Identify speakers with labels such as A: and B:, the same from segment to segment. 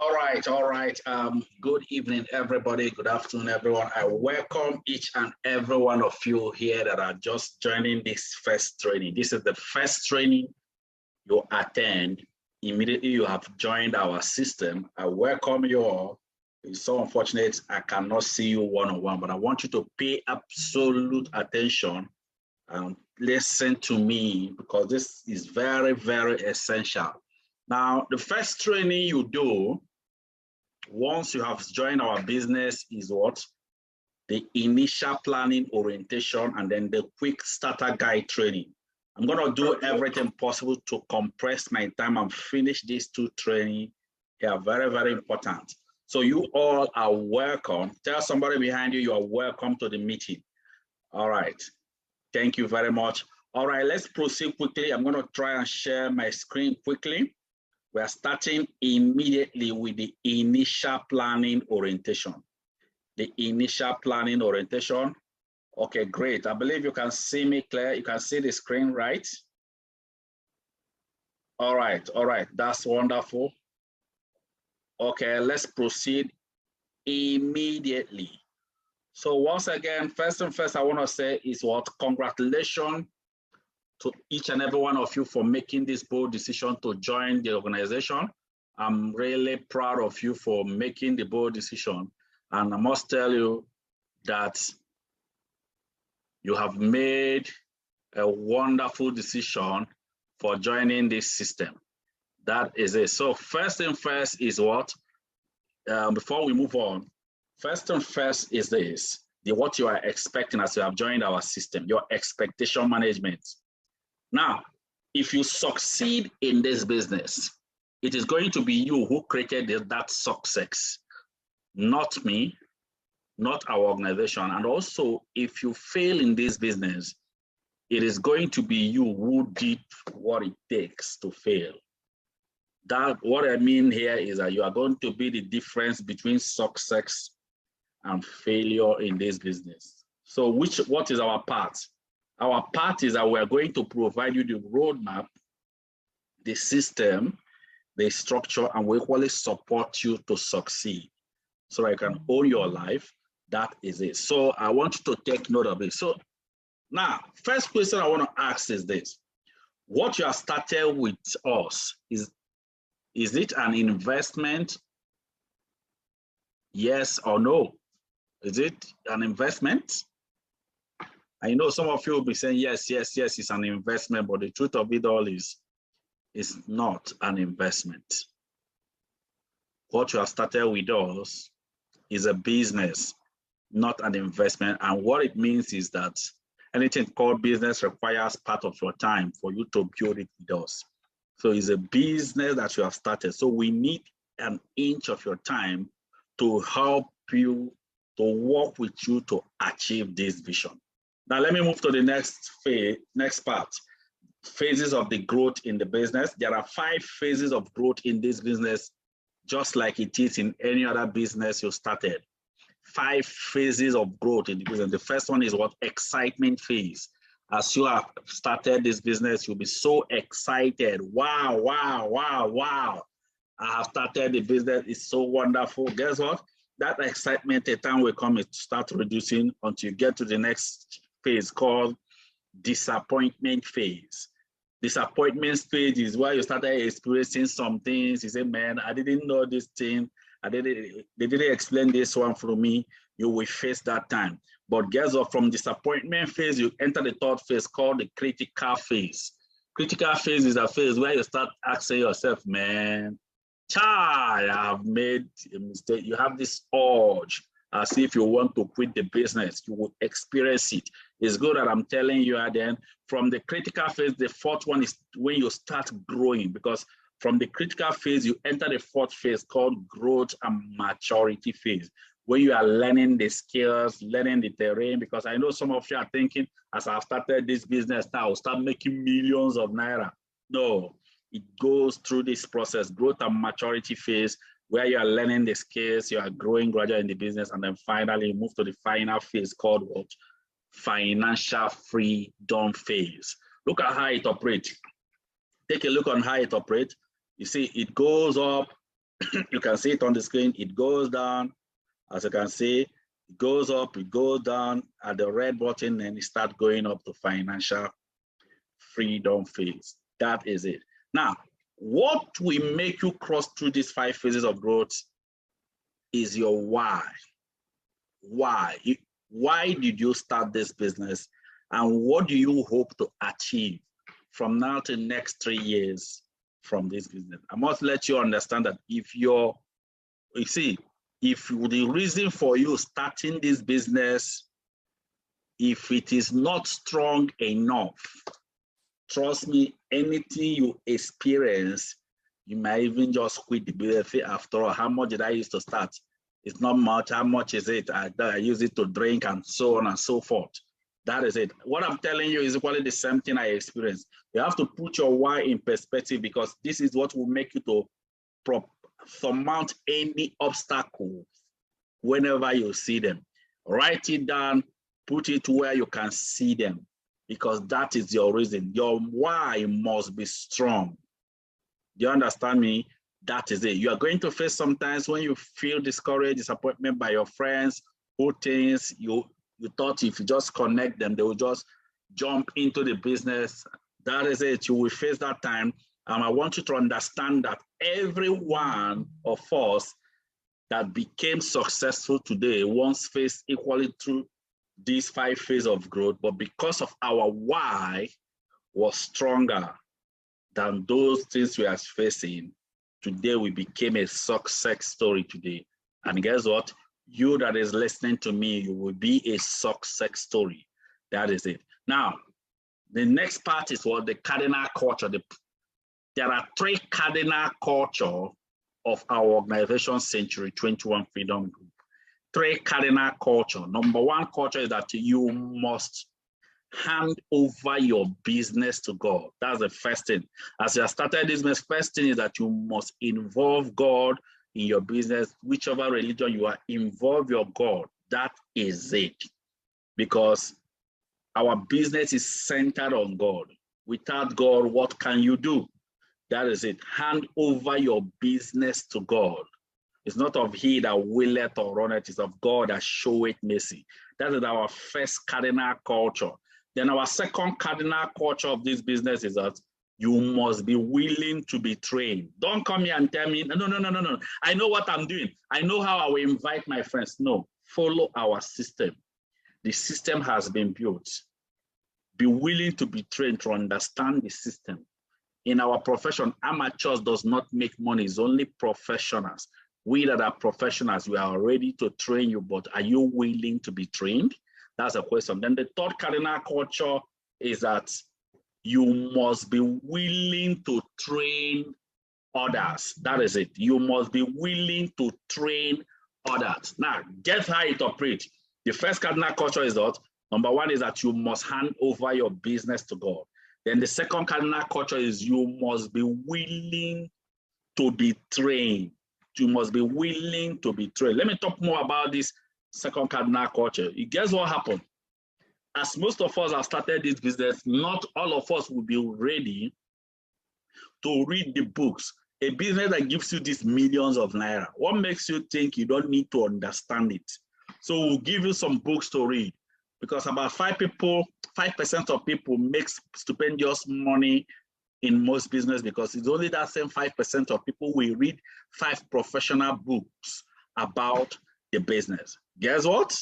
A: All right, all right. Good evening, everybody. Good afternoon, everyone. I welcome each and every one of you here that are just joining this first training. This is the first training you attend. Immediately you have joined our system. I welcome you all. It's so unfortunate I cannot see you one-on-one, but I want you to pay absolute attention and listen to me because this is very, very essential. Now, the first training you do once you have joined our business is what? The initial planning orientation and then the quick starter guide training. I'm going to do everything possible to compress my time and finish these two training. They are very, very important. So you all are welcome. Tell somebody behind you, you are welcome to the meeting. All right. Thank you very much. All right, let's proceed quickly. I'm going to try and share my screen quickly. We are starting immediately with the initial planning orientation. The initial planning orientation. Okay, great. I believe you can see me clear. You can see the screen, right? All right, all right. That's wonderful. Okay, let's proceed immediately. So once again, first and first, I want to say is what? Congratulations to each and every one of you for making this bold decision to join the organization. I'm really proud of you for making the bold decision. And I must tell you that you have made a wonderful decision for joining this system. That is it. So first thing first is what? Before we move on, first and first is this, what you are expecting as you have joined our system, your expectation management. Now, if you succeed in this business, it is going to be you who created that success, not me, not our organization. And also, if you fail in this business, it is going to be you who did what it takes to fail. That what I mean here is that you are going to be the difference between success and failure in this business. So what is our part? Our part is that we are going to provide you the roadmap, the system, the structure, and we equally support you to succeed so that you can own your life. That is it. So I want you to take note of it. So now, first question I want to ask is this. What you have started with us, is it an investment? Yes or no? Is it an investment? I know some of you will be saying, yes, yes, yes, it's an investment, but the truth of it all is, it's not an investment. What you have started with us is a business, not an investment. And what it means is that anything called business requires part of your time for you to build it with us. So it's a business that you have started. So we need an inch of your time to help you, to work with you to achieve this vision. Now, let me move to the next phase, next part, phases of the growth in the business. There are 5 phases of growth in this business, just like it is in any other business you started. 5 phases of growth in the business. The first one is what? Excitement phase. As you have started this business, you'll be so excited. Wow, wow, wow, wow. I have started the business. It's so wonderful. Guess what? That excitement, the time will come, it start reducing until you get to the next phase called disappointment phase. Disappointment phase is where you started experiencing some things. You say, man, I didn't know this thing. They didn't explain this one for me. You will face that time. But guess what? From disappointment phase, you enter the third phase called the critical phase. Critical phase is a phase where you start asking yourself, man, I have made a mistake. You have this urge as if you want to quit the business. You will experience it. It's good that I'm telling you then from the critical phase, the fourth one is when you start growing, because from the critical phase, you enter the fourth phase called growth and maturity phase, where you are learning the skills, learning the terrain, because I know some of you are thinking, as I've started this business now, I'll start making millions of naira. No, it goes through this process, growth and maturity phase, where you are learning the skills, you are growing gradually in the business, and then finally you move to the final phase called what? Financial freedom phase. Look at how it operates. Take a look on how it operates. You see, it goes up, You can see it on the screen. It goes down. As you can see, it goes up, it goes down at the red button, and it starts going up to financial freedom phase. That is it. Now, what will make you cross through these 5 phases of growth is your why. Why? Why did you start this business? And what do you hope to achieve from now to the next 3 years from this business? I must let you understand that if the reason for you starting this business, if it is not strong enough, trust me, anything you experience, you might even just quit the business. After all, how much did I use to start? It's not much. How much is it? I use it to drink and so on and so forth. That is it. What I'm telling you is equally the same thing I experienced. You have to put your why in perspective, because this is what will make you to surmount any obstacle whenever you see them. Write it down, put it where you can see them, because that is your reason. Your why must be strong. Do you understand me? That is it. You are going to face sometimes when you feel discouraged, disappointment by your friends, who things you thought if you just connect them, they will just jump into the business. That is it. You will face that time. And I want you to understand that every one of us that became successful today once faced equally through these 5 phases of growth, but because of our why was stronger than those things we are facing, today we became a success story today. And guess what? You that is listening to me, you will be a success story. That is it. Now, the next part is what the cardinal culture. There are 3 cardinal culture of our organization, Century 21 Freedom Group. 3 cardinal culture. Number 1 culture is that you must hand over your business to God. That's the first thing. As you have started this business, first thing is that you must involve God in your business. Whichever religion you are, involve your God. That is it. Because our business is centered on God. Without God, what can you do? That is it. Hand over your business to God. It's not of he that willeth or runneth, it's of God that showeth mercy. That is our first cardinal culture. Then our second cardinal culture of this business is that you must be willing to be trained. Don't come here and tell me, no. I know what I'm doing. I know how I will invite my friends. No, follow our system. The system has been built. Be willing to be trained to understand the system. In our profession, amateurs does not make money. It's only professionals. We that are professionals, we are ready to train you, but are you willing to be trained? That's a question. Then the third cardinal culture is that you must be willing to train others. That is it. You must be willing to train others. Now, guess how it operates. The first cardinal culture is that, number 1 is that you must hand over your business to God. Then the second cardinal culture is you must be willing to be trained. You must be willing to be trained. Let me talk more about this second cardinal culture. Guess what happened? As most of us have started this business, not all of us will be ready to read the books. A business that gives you these millions of naira, what makes you think you don't need to understand it? So we'll give you some books to read, because about 5% of people make stupendous money in most business, because it's only that same 5% of people will read 5 professional books about the business. Guess what?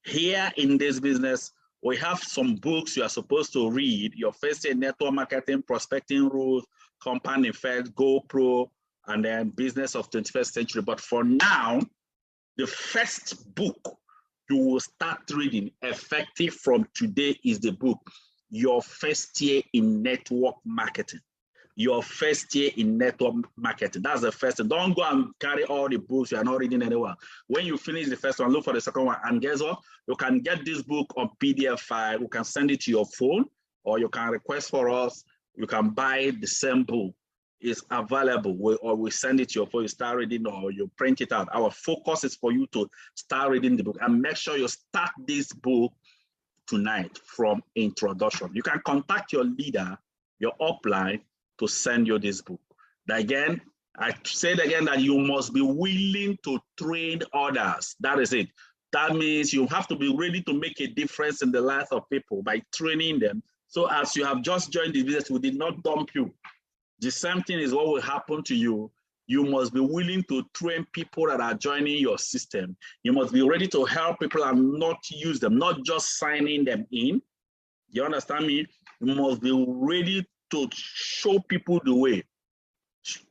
A: Here in this business, we have some books you are supposed to read. Your first aid, network marketing, prospecting rules, compound effect, GoPro, and then business of 21st century. But for now, the first book you will start reading effective from today is the book, Your First Year in Network Marketing. Your first year in network marketing. That's the first thing. Don't go and carry all the books you are not reading anywhere. When you finish the first one, look for the second one. And guess what? You can get this book on PDF file. You can send it to your phone, or you can request for us. You can buy the same book. It's available. Or we send it to your phone. You start reading, or you print it out. Our focus is for you to start reading the book, and make sure you start this book tonight from introduction. You can contact your leader, your upline, to send you this book. Again, I said again that you must be willing to train others. That is it. That means you have to be ready to make a difference in the life of people by training them. So as you have just joined the business, we did not dump you. The same thing is what will happen to you. You must be willing to train people that are joining your system. You must be ready to help people and not use them, not just signing them in. You understand me? You must be ready to show people the way.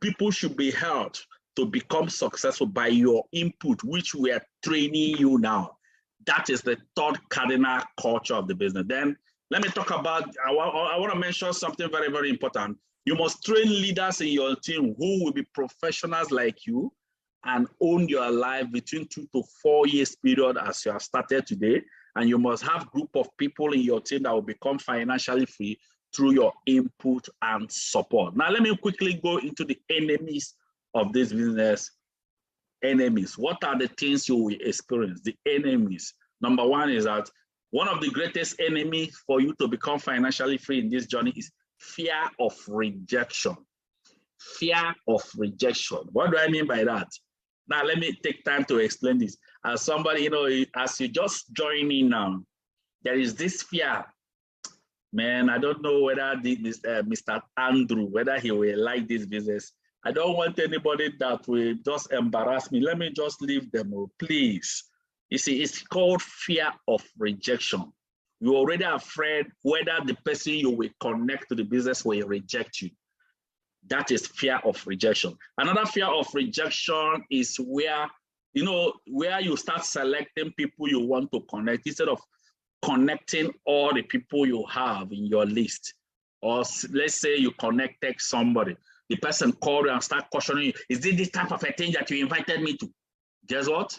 A: People should be helped to become successful by your input, which we are training you now. That is the third cardinal culture of the business. Then let me talk about, I want to mention something very, very important. You must train leaders in your team who will be professionals like you and own your life between 2 to 4 years period as you have started today. And you must have a group of people in your team that will become financially free through your input and support. Now, let me quickly go into the enemies of this business. Enemies. What are the things you will experience? The enemies. Number one is that one of the greatest enemies for you to become financially free in this journey is fear of rejection. Fear of rejection. What do I mean by that? Now, let me take time to explain this. As somebody, you know, as you just join in now, there is this fear. Man, I don't know whether this Mr. Andrew, whether he will like this business. I don't want anybody that will just embarrass me. Let me just leave them, please. You see, it's called fear of rejection. You're already afraid whether the person you will connect to the business will reject you. That is fear of rejection. Another fear of rejection is where, you know, where you start selecting people you want to connect instead of connecting all the people you have in your list. Or let's say you connected somebody. The person called you and start questioning you. Is this the type of a thing that you invited me to? Guess what?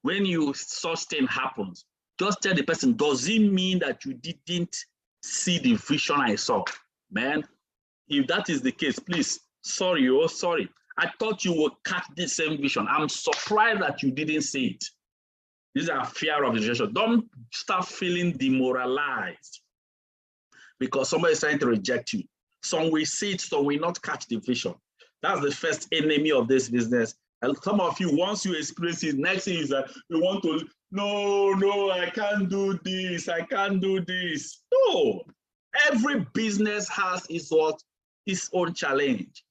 A: When such thing happens, just tell the person, does it mean that you didn't see the vision I saw? Man, if that is the case, please, sorry, oh, sorry. I thought you would catch the same vision. I'm surprised that you didn't see it. These are fear of rejection. Don't start feeling demoralized because somebody is trying to reject you. Some will see it, some will not catch the vision. That's the first enemy of this business. And some of you, once you experience it, next thing is that you want to, no, I can't do this, I can't do this. No, every business has its own challenge.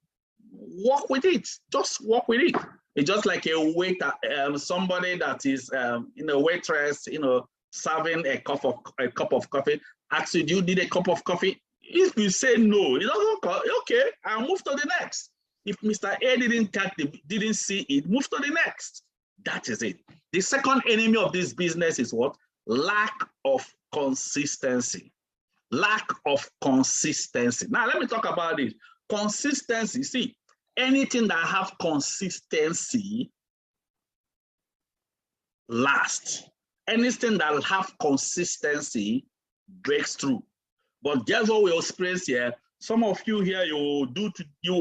A: Work with it, just work with it. It's just like a waiter, somebody that is, waitress, serving a cup of coffee, asks you, do you need a cup of coffee? If you say no, it doesn't, okay, I'll move to the next. If Mr. A didn't see it, move to the next. That is it. The second enemy of this business is what? Lack of consistency. Lack of consistency. Now, let me talk about it. Consistency. See, anything that have consistency lasts. Anything that have consistency breaks through. But guess what we experience here? Some of you here, you will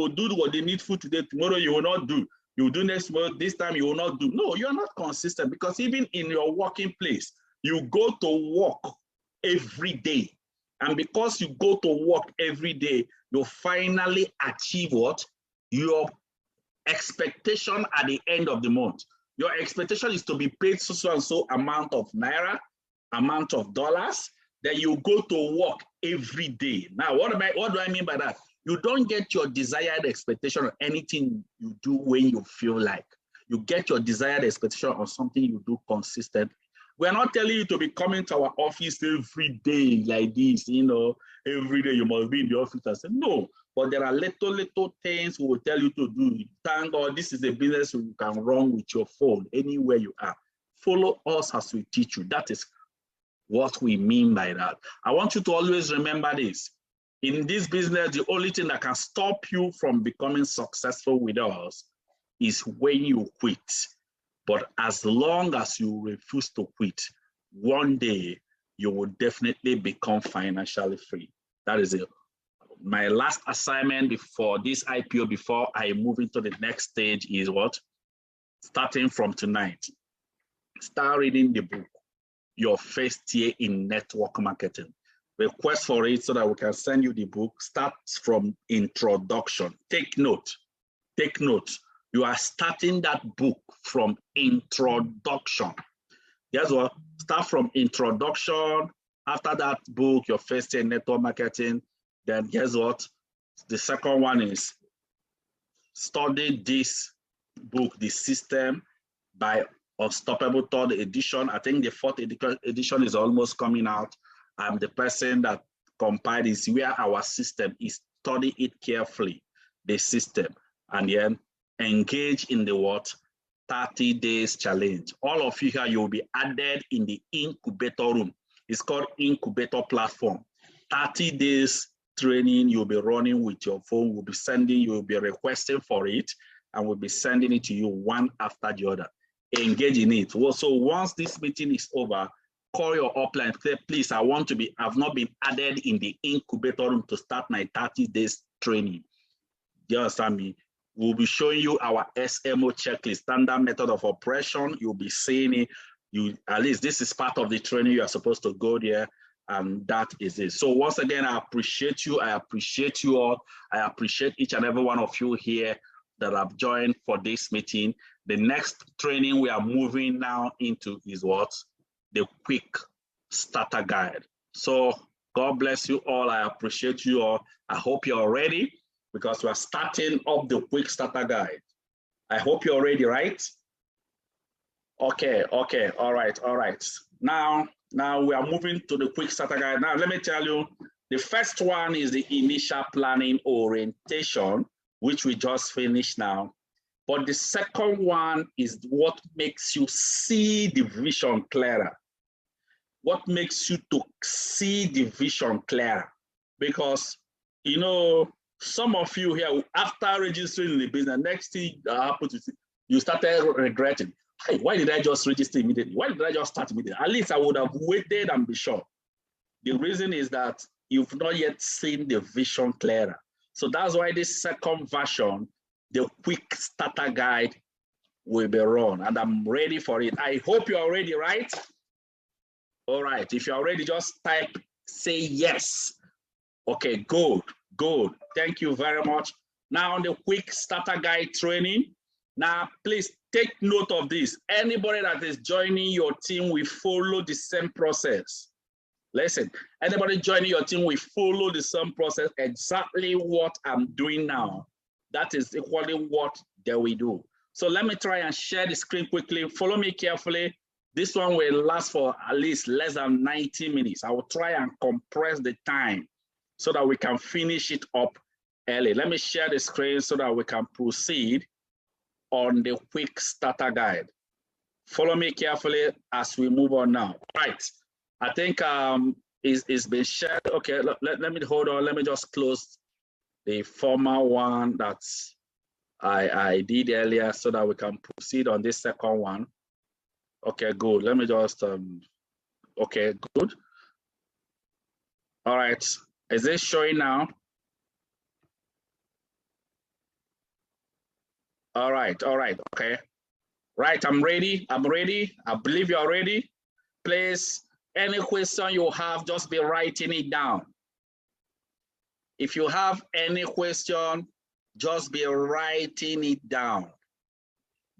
A: do what they need for today. Tomorrow you will not do. You will do next month. This time you will not do. No, you are not consistent because even in your working place, you go to work every day. And because you go to work every day, you finally achieve what? Your expectation at the end of the month. Your expectation is to be paid so and so amount of naira, amount of dollars. Then you go to work every day. Now, what do I mean by that? You don't get your desired expectation on anything you do when you feel like. You get your desired expectation on something you do consistently. We're not telling you to be coming to our office every day like this, every day you must be in the office and say, no, but there are little things we will tell you to do. Thank God, this is a business you can run with your phone anywhere you are. Follow us as we teach you. That is what we mean by that. I want you to always remember this. In this business, the only thing that can stop you from becoming successful with us is when you quit. But as long as you refuse to quit, one day you will definitely become financially free. That is it. My last assignment before this IPO, before I move into the next stage, is what? Starting from tonight, start reading the book, Your First Year in Network Marketing. Request for it so that we can send you the book. Start from introduction. Take note. Take note. You are starting that book from introduction. Guess what? Start from introduction. After that book, your first year network marketing. Then guess what? The second one is study this book, the system by Unstoppable third edition. I think the fourth edition is almost coming out. I'm the person that compiled is where our system is. Study it carefully, the system, and then engage in the what? 30 days challenge. All of you here, you will be added in the incubator room. It's called incubator platform. 30 days training you'll be running with your phone. We'll be sending, you'll be requesting for it, and we'll be sending it to you one after the other. Engage in it. So once this meeting is over, call your upline. Say, please, I've not been added in the incubator room to start my 30 days training. Do you understand me? We'll be showing you our SMO checklist, standard method of operation. You'll be seeing it. At least this is part of the training. You are supposed to go there, and that is it. So once again, I appreciate you. I appreciate you all. I appreciate each and every one of you here that have joined for this meeting. The next training we are moving now into is what? The quick starter guide. So God bless you all. I appreciate you all. I hope you're ready, because we're starting up the quick starter guide. I hope you're ready, right? Okay, all right. Now we are moving to the quick starter guide. Now, let me tell you, the first one is the initial planning orientation, which we just finished now. But the second one is what makes you see the vision clearer. What makes you to see the vision clearer? Because, you know, some of you here, after registering in the business, next thing that happens is you started regretting. Hey, why did I just register immediately? Why did I just start immediately? At least I would have waited and be sure. The reason is that you've not yet seen the vision clearer. So that's why this second version, the quick starter guide, will be run, and I'm ready for it. I hope you're ready, right? All right, if you're ready, just type, say yes. Okay, good. Thank you very much. Now on the quick starter guide training, now please take note of this. Anybody that is joining your team will follow the same process. Listen, anybody joining your team will follow the same process, exactly what I'm doing now. That is equally what they will do. So let me try and share the screen quickly. Follow me carefully. This one will last for at least less than 90 minutes. I will try and compress the time so that we can finish it up early. Let me share the screen so that we can proceed on the quick starter guide. Follow me carefully as we move on now. Right, I think it's been shared. Okay, let me hold on. Let me just close the former one that I did earlier so that we can proceed on this second one. Okay, good. Let me just, okay, good. All right, is this showing now? All right, okay. Right, I'm ready. I believe you're ready. Please, any question you have, just be writing it down. If you have any question, just be writing it down.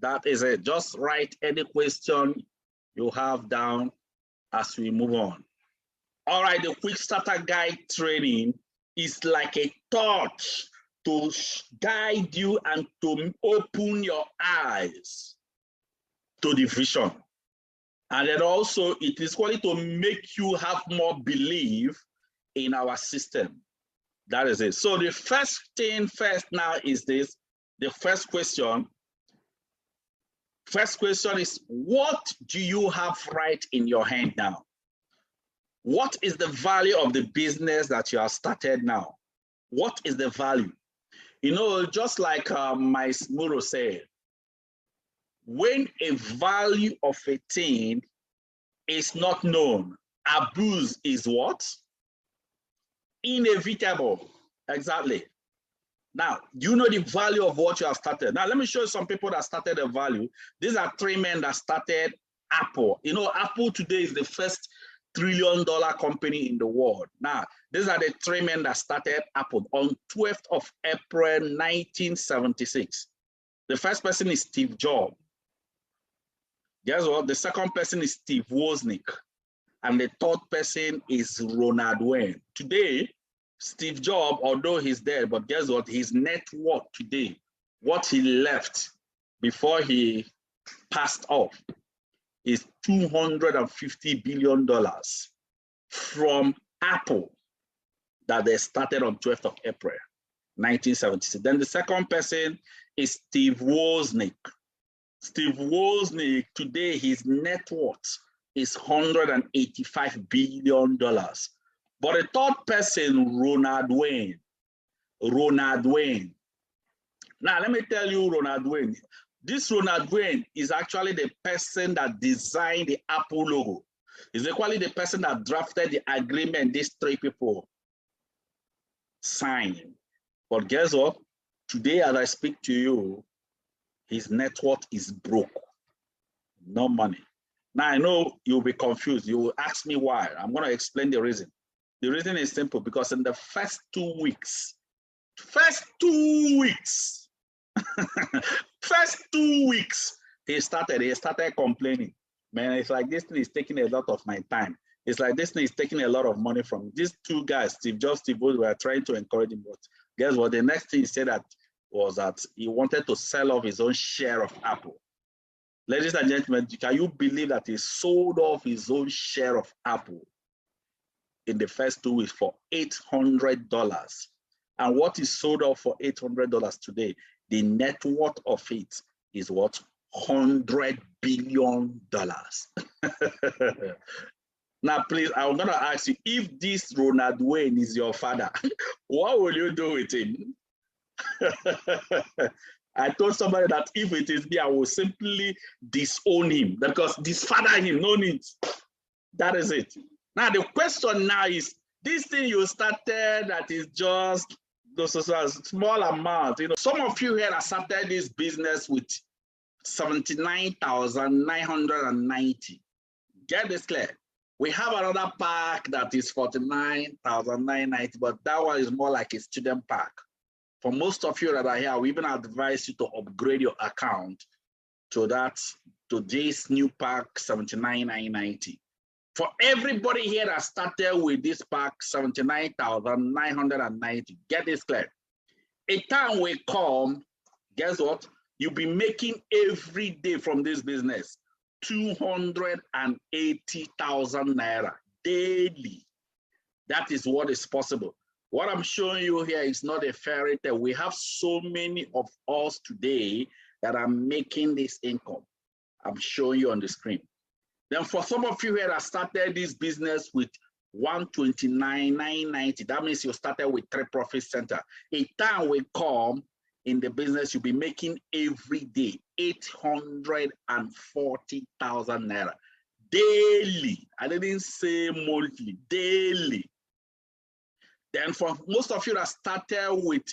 A: That is it. Just write any question you have down as we move on. All right, the quick starter guide training is like a torch to guide you and to open your eyes to the vision. And then also it is going to make you have more belief in our system. That is it. So the first thing first now is this, the first question. First question is, what do you have right in your hand now? What is the value of the business that you have started now? What is the value? You know, just like my Muro said, when a value of a thing is not known, abuse is what? Inevitable. Exactly. Now, you know the value of what you have started. Now, let me show you some people that started a value. These are three men that started Apple. You know, Apple today is the first trillion-dollar company in the world. Now, these are the three men that started Apple on 12th of April, 1976. The first person is Steve Jobs. Guess what? The second person is Steve Wozniak. And the third person is Ronald Wayne. Today, Steve Jobs, although he's dead, but guess what? His net worth today, what he left before he passed off, is $250 billion from Apple that they started on 12th of April, 1976. Then the second person is Steve Wozniak. Steve Wozniak, today his net worth is $185 billion. But the third person, Ronald Wayne. Now, let me tell you Ronald Wayne. This Ronald Wayne is actually the person that designed the Apple logo. He's actually the person that drafted the agreement these three people signed. But guess what? Today, as I speak to you, his net worth is broke. No money. Now, I know you'll be confused. You will ask me why. I'm going to explain the reason. The reason is simple, because in the first 2 weeks, first 2 weeks, he started complaining. Man, it's like this thing is taking a lot of my time. It's like this thing is taking a lot of money from these two guys, Steve Jobs, Steve Wozniak, were trying to encourage him. But guess what? The next thing he said was that he wanted to sell off his own share of Apple. Ladies and gentlemen, can you believe that he sold off his own share of Apple in the first 2 weeks for $800? And what is sold off for $800 today, the net worth of it is what? $100 billion. Now, please, I'm going to ask you, if this Ronald Wayne is your father, what will you do with him? I told somebody that if it is me, I will simply disown him, because disfather him, no need. That is it. Now, the question now is, this thing you started that is just a small amount. You know, some of you here have started this business with 79,990. Get this clear. We have another pack that is 49,990, but that one is more like a student pack. For most of you that are here, we even advise you to upgrade your account to this new pack 79,990. For everybody here that started with this pack 79,990, get this clear. A time will come, guess what? You'll be making every day from this business 280,000 naira daily. That is what is possible. What I'm showing you here is not a fairy tale. We have so many of us today that are making this income. I'm showing you on the screen. Then for some of you here that started this business with 129,990, that means you started with 3 profit center. A time will come in the business, you'll be making every day 840,000 naira daily. I didn't say monthly, daily. Then for most of you that started with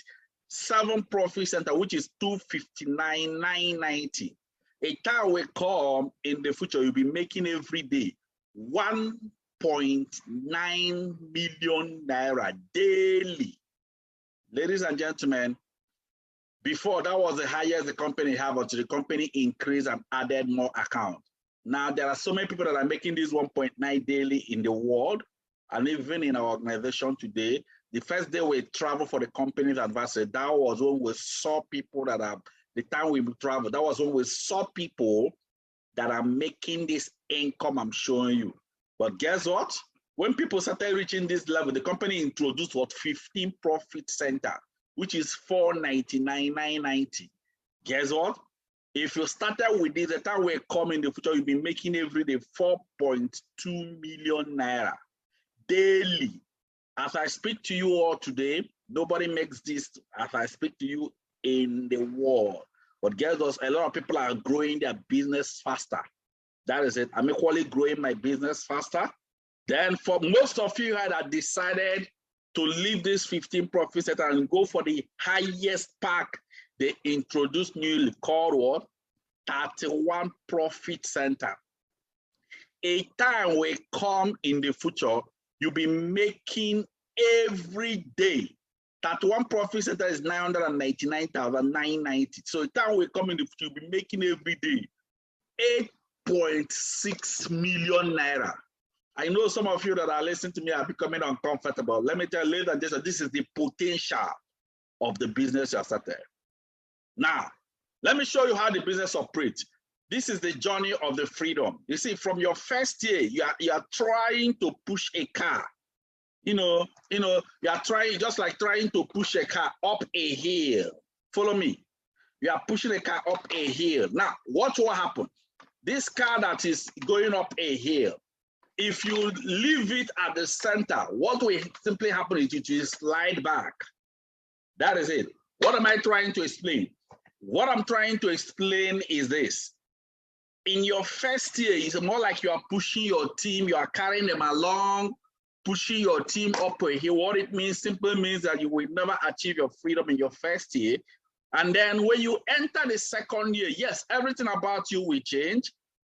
A: 7 profit center, which is 259,990, a time will come in the future, you'll be making every day 1.9 million naira daily. Ladies and gentlemen, before that was the highest the company had, but the company increased and added more accounts. Now there are so many people that are making this 1.9 daily in the world, and even in our organization today. The first day we travel for the company's advisory, that was when we saw people that are, the time we travel, that was when we saw people that are making this income I'm showing you. But guess what? When people started reaching this level, the company introduced what? 15 profit center, which is 499,990. Guess what? If you started with this, the time will come in the future, you'll be making every day 4.2 million naira daily. As I speak to you all today, nobody makes this as I speak to you in the world. But guess what? A lot of people are growing their business faster. That is it. I'm equally growing my business faster. Then for most of you that decided to leave this 15 profit center and go for the highest pack they introduced newly, called what? 31 profit center. A time will come in the future, you'll be making every day. That one profit center is 999,990. So a time will come in the future, you'll be making every day 8.6 million naira. I know some of you that are listening to me are becoming uncomfortable. Let me tell you, ladies and gentlemen, this is the potential of the business you have started. Now, let me show you how the business operates. This is the journey of the freedom. You see, from your first year, you are trying to push a car. You are trying, just like trying to push a car up a hill. Follow me. You are pushing a car up a hill. Now, watch what happens. This car that is going up a hill, if you leave it at the center, what will simply happen is it will slide back. That is it. What am I trying to explain? What I'm trying to explain is this. In your first year, it's more like you are pushing your team, you are carrying them along, pushing your team up a hill. What it means simply means that you will never achieve your freedom in your first year. And then when you enter the second year, yes, everything about you will change.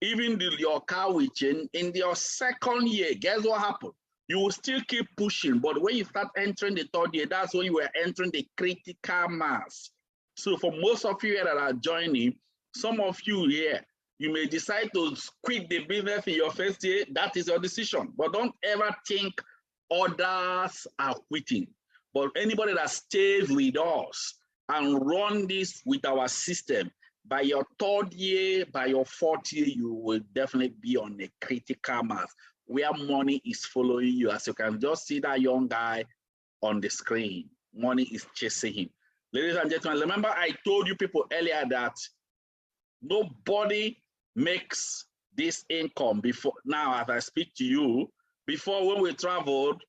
A: Even your car will change. In your second year, guess what happened? You will still keep pushing. But when you start entering the third year, that's when you are entering the critical mass. So for most of you here that are joining, some of you here, you may decide to quit the business in your first year. That is your decision. But don't ever think others are quitting. But anybody that stays with us and run this with our system, by your third year, by your fourth year, you will definitely be on a critical mass where money is following you. As you can just see that young guy on the screen, money is chasing him. Ladies and gentlemen, remember I told you people earlier that nobody makes this income before. Now, as I speak to you, before when we traveled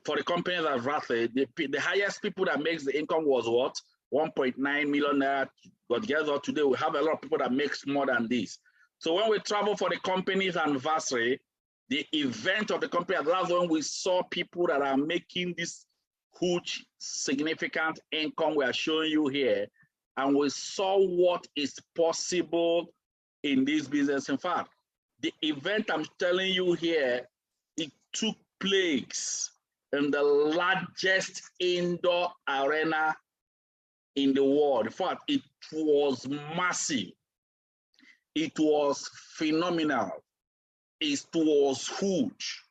A: for the companies I've rather, the highest people that makes the income was what? 1.9 million naira. But guess what? Today we have a lot of people that makes more than this. So when we travel for the company's anniversary, the event of the company, that's when we saw people that are making this huge, significant income we are showing you here. And we saw what is possible in this business. In fact, the event I'm telling you here, it took place in the largest indoor arena in the world. In fact, it was massive. It was phenomenal. It was huge.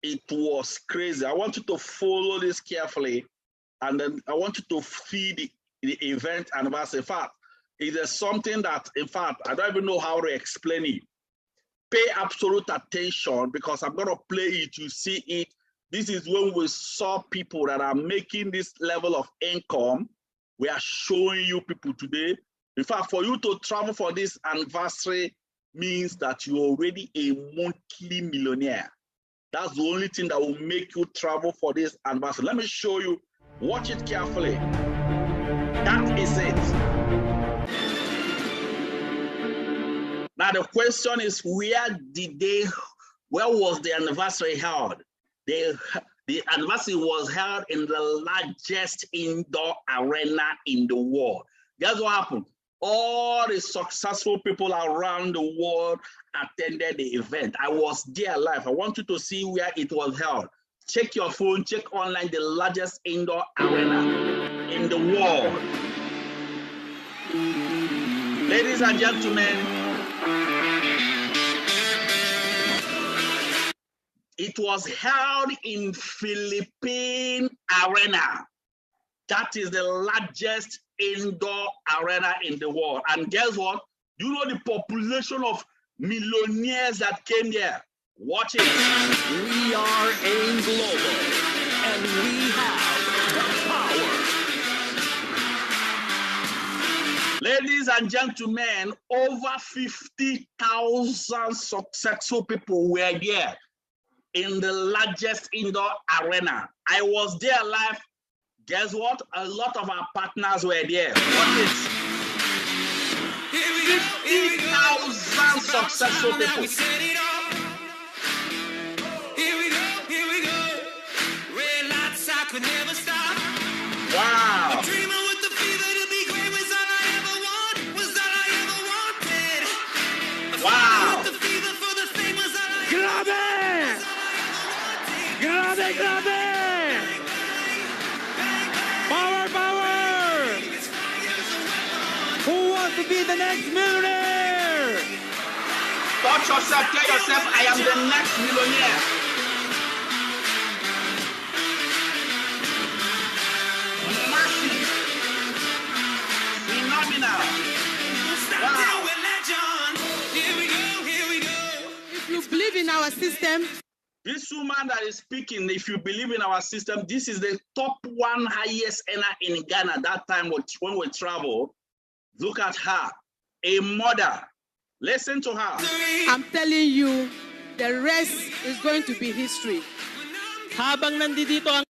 A: It was crazy. I want you to follow this carefully, and then I want you to feed the event anniversary. In fact, it is something that, in fact, I don't even know how to explain it. Pay absolute attention because I'm going to play it, you see it. This is when we saw people that are making this level of income. We are showing you people today. In fact, for you to travel for this anniversary means that you're already a monthly millionaire. That's the only thing that will make you travel for this anniversary. Let me show you. Watch it carefully. That is it. Now the question is, where was the anniversary held? The anniversary was held in the largest indoor arena in the world. Guess what happened? All the successful people around the world attended the event. I was there live. I want you to see where it was held. Check your phone, check online, the largest indoor arena in the world. Ladies and gentlemen, it was held in Philippine Arena. That is the largest indoor arena in the world. And guess what? You know the population of millionaires that came there. Watch it.
B: We are AIM Global, and we have the power.
A: Ladies and gentlemen, over 50,000 successful people were there in the largest indoor arena. I was there live. Guess what? A lot of our partners were there. Watch it. 50,000 successful people. Wow. Wow.
C: grabe! Power, power! Who wants to be the next millionaire?
A: Touch yourself, tell yourself, I am the next millionaire. Massive. Phenomenal. Wow.
D: If you believe in our system,
A: This woman that is speaking, if you believe in our system, this is the top one highest earner in Ghana that time when we travel. Look at her, a mother. Listen to her.
D: I'm telling you, the rest is going to be history.
C: Habang nandito ang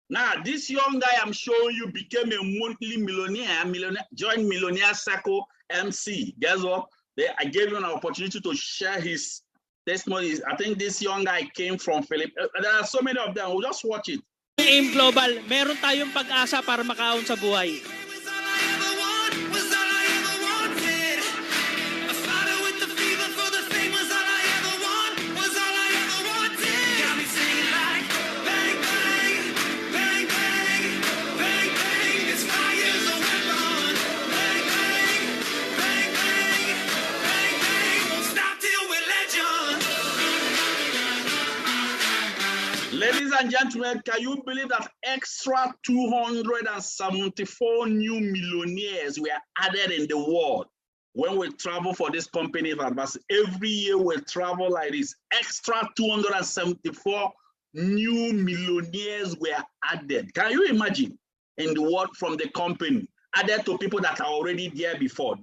A: Now, this young guy I'm showing you became a monthly millionaire, joined Millionaire Circle MC. Guess what? I gave him an opportunity to share his testimony. I think this young guy came from Philippines. There are so many of them. We'll just watch it.
C: AIM Global, meron tayong pag-asa para makaon sa buhay.
A: Ladies and gentlemen, can you believe that extra 274 new millionaires were added in the world when we travel for this company? Every year we travel like this. Extra 274 new millionaires were added. Can you imagine? In the world from the company, added to people that are already there before.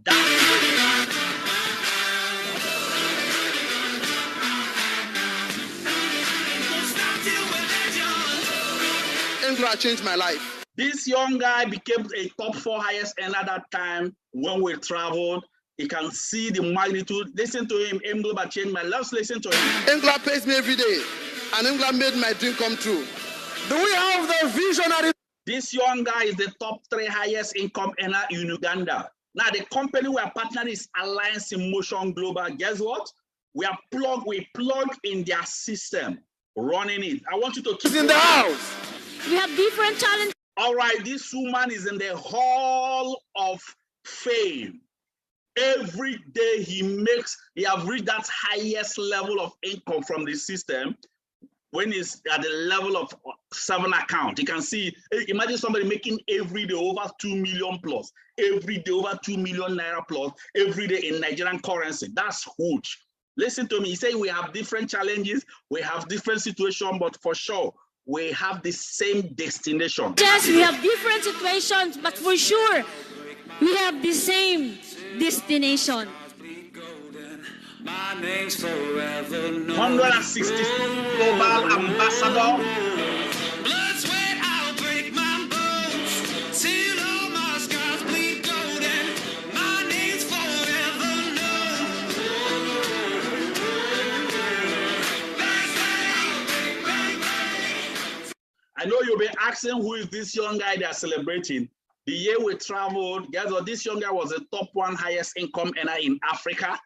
E: England changed my life.
A: This young guy became a top 4 highest earner that time when we traveled. You can see the magnitude. Listen to him. England changed my life. Let's listen to him.
E: England pays me every day, and England made my dream come true. Do we have the visionary?
A: This young guy is the top 3 highest income earner in Uganda. Now, the company we are partnering is Alliance in Motion Global. Guess what? We plug in their system, running it. I want you to keep
E: in the house.
F: We have different challenges.
A: All right, this woman is in the Hall of Fame. Every day he have reached that highest level of income from the system when he's at the level of 7 account. You can see, imagine somebody making every day over 2 million plus, every day over 2 million naira plus, every day in Nigerian currency. That's huge. Listen to me. He said we have different challenges, we have different situations, but for sure, we have the same destination.
F: Yes, we have different situations, but for sure, we have the same destination.
A: 160 global ambassador.
B: Blood, sweat, I'll break my bones. Till all my scars bleed golden. My name's forever known. Bang, bang, bang, bang.
A: I know you'll be asking who is this young guy they are celebrating. The year we traveled, guys, this young guy was the top 1 highest income earner in Africa.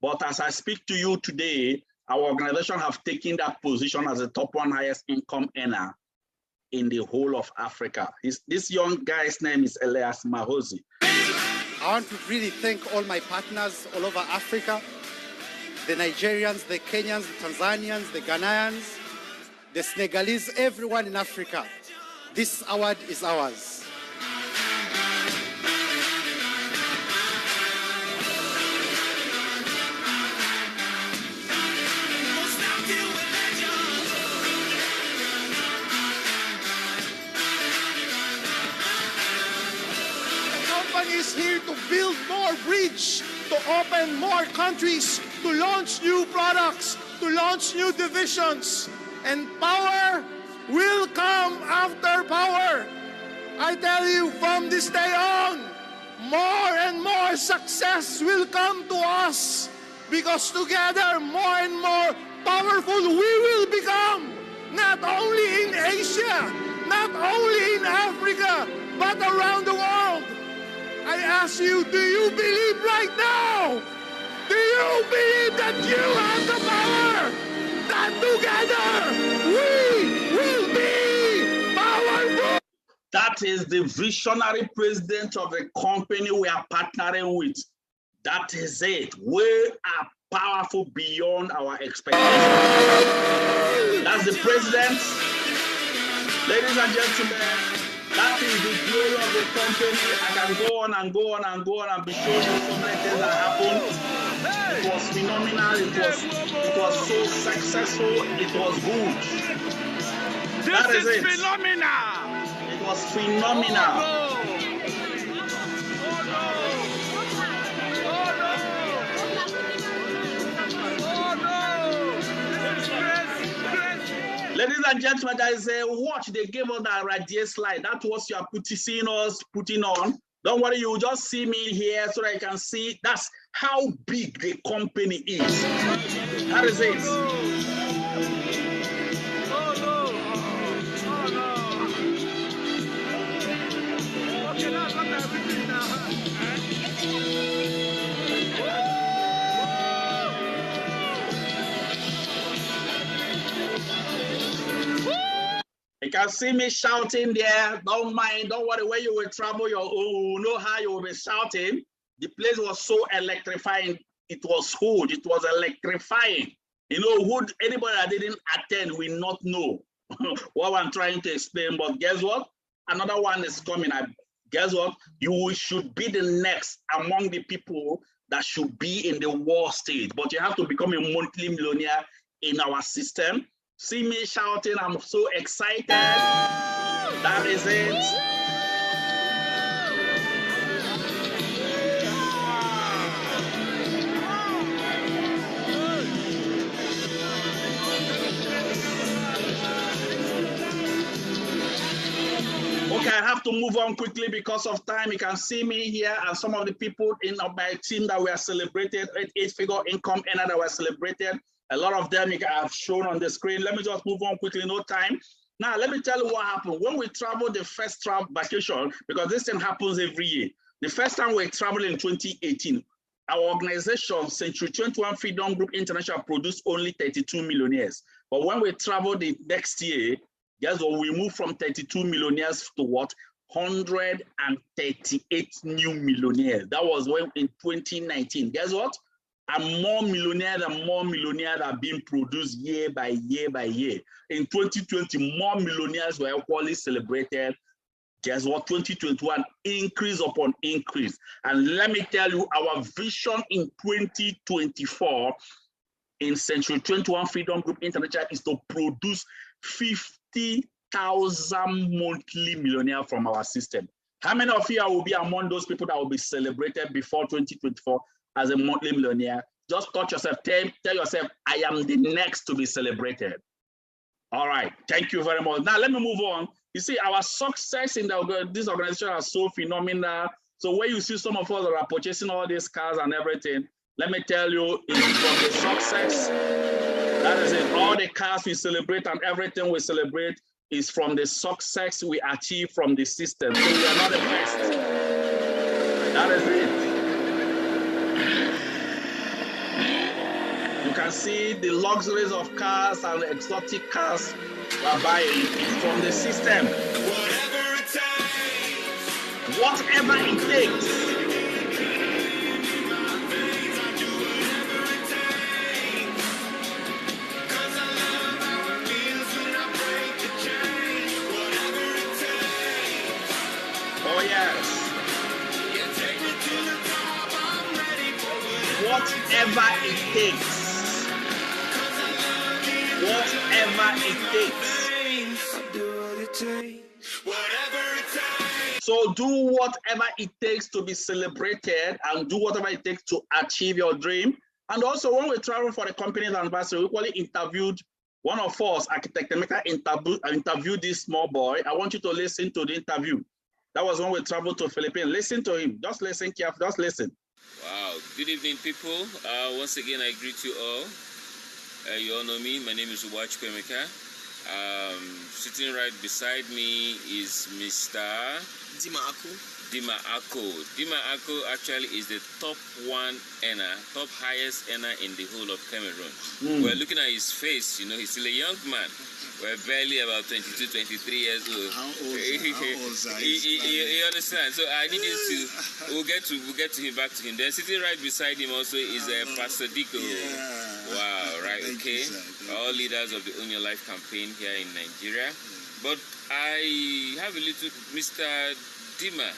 A: But as I speak to you today, our organization have taken that position as the top 1 highest income earner in the whole of Africa. This young guy's name is Elias Mahozi.
G: I want to really thank all my partners all over Africa, the Nigerians, the Kenyans, the Tanzanians, the Ghanaians, the Senegalese, everyone in Africa. This award is ours.
H: Is here to build more bridge, to open more countries, to launch new products, to launch new divisions. And power will come after power. I tell you, from this day on, more and more success will come to us because together, more and more powerful we will become, not only in Asia, not only in Africa, but around the world. I ask you, do you believe right now? Do you believe that you have the power? That together we will be
A: That is the visionary president of the company we are partnering with. That is it. We are powerful beyond our expectations. That's the president. Ladies and gentlemen, that is the glory of the company. I can go on and go on and go on and be showing you so many things that happened. It was phenomenal. It was so successful. It was good. That is it.
B: Phenomenal.
A: It was phenomenal. Ladies and gentlemen, there is a watch they gave us that radiate slide. That was you are seeing us putting on. Don't worry, you will just see me here so that you can see that's how big the company is. That is it.
B: Okay, that's not everything now.
A: You can see me shouting there. Don't mind, don't worry. When you will travel, you know how you will be shouting. The place was so electrifying. It was huge. It was electrifying. You know, anybody that didn't attend will not know what I'm trying to explain. But guess what? Another one is coming. Guess what? You should be the next among the people that should be in the world stage. But you have to become a monthly millionaire in our system. See me shouting, I'm so excited. That is it. Okay, I have to move on quickly because of time. You can see me here and some of the people in my team that were celebrated, 8-figure income earner that were celebrated. A lot of them I've shown on the screen. Let me just move on quickly, no time. Now, let me tell you what happened. When we traveled the first travel vacation, because this thing happens every year. The first time we traveled in 2018, our organization, Century 21 Freedom Group International, produced only 32 millionaires. But when we traveled the next year, guess what? We moved from 32 millionaires to what? 138 new millionaires. That was when in 2019. Guess what? And more millionaires are being produced year by year by year. In 2020, more millionaires were equally celebrated. Guess what? 2021, increase upon increase. And let me tell you, our vision in 2024 in Century 21 Freedom Group International is to produce 50,000 monthly millionaires from our system. How many of you will be among those people that will be celebrated before 2024? As a monthly millionaire? Just touch yourself, tell yourself, I am the next to be celebrated. All right, thank you very much. Now let me move on. You see, our success in this organization are so phenomenal. So when you see some of us that are purchasing all these cars and everything, let me tell you, it's from the success. That is it. All the cars we celebrate and everything we celebrate is from the success we achieve from the system. So we are not the best. That is it. You can see the luxuries of cars and exotic cars we're buying from the system.
B: Whatever it takes.
A: Whatever it takes. Oh yes. Whatever it takes. Whatever it takes. So do whatever it takes to be celebrated and do whatever it takes to achieve your dream. And also when we travel for the company's anniversary, we equally interviewed one of us, Architect Emeka, interviewed this small boy. I want you to listen to the interview. That was when we traveled to Philippines. Listen to him. Just listen carefully. Just listen.
I: Wow. Good evening, people. Once again, I greet you all. You all know me. My name is Emeka. Sitting right beside me is Mr.
J: Dima Aku.
I: Dima Ako. Dima Ako actually is the top highest earner in the whole of Cameroon. We're looking at his face, you know, he's still a young man. We're barely about 22, 23 years old.
K: How old are
I: you understand? So I need you to, we'll get to him, back to him. Then sitting right beside him also is Pastor Diko.
K: Yeah.
I: Wow, right,
K: Thank
I: okay.
K: you, sir.
I: All leaders of the Own Your Life campaign here in Nigeria. But I have a little, Mr. Dima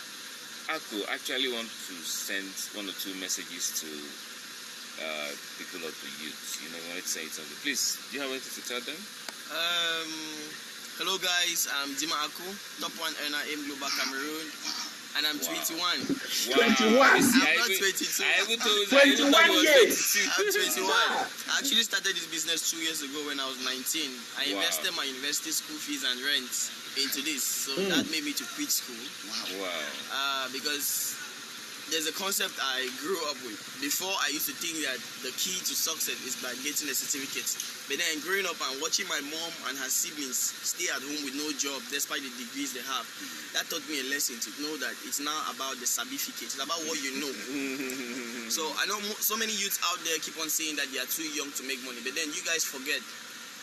I: Ako actually want to send one or two messages to people of the youth. You know, I wanted to say something. Please, do you have anything to tell them?
J: Hello guys, I'm Dima Aku, top 1 earner in Global Cameroon, and I'm 21.
I: Wow.
A: 21?
J: I'm not 22.
I: I even told
A: 21 years.
J: I'm 21. I actually started this business 2 years ago when I was 19. I invested my university school fees and rent into this, so that made me to quit school.
I: Wow.
J: Because there's a concept I grew up with. Before, I used to think that the key to success is by getting a certificate. But then growing up and watching my mom and her siblings stay at home with no job despite the degrees they have, that taught me a lesson to know that it's now about the certificate. It's about what you know. So I know so many youths out there keep on saying that they are too young to make money. But then you guys forget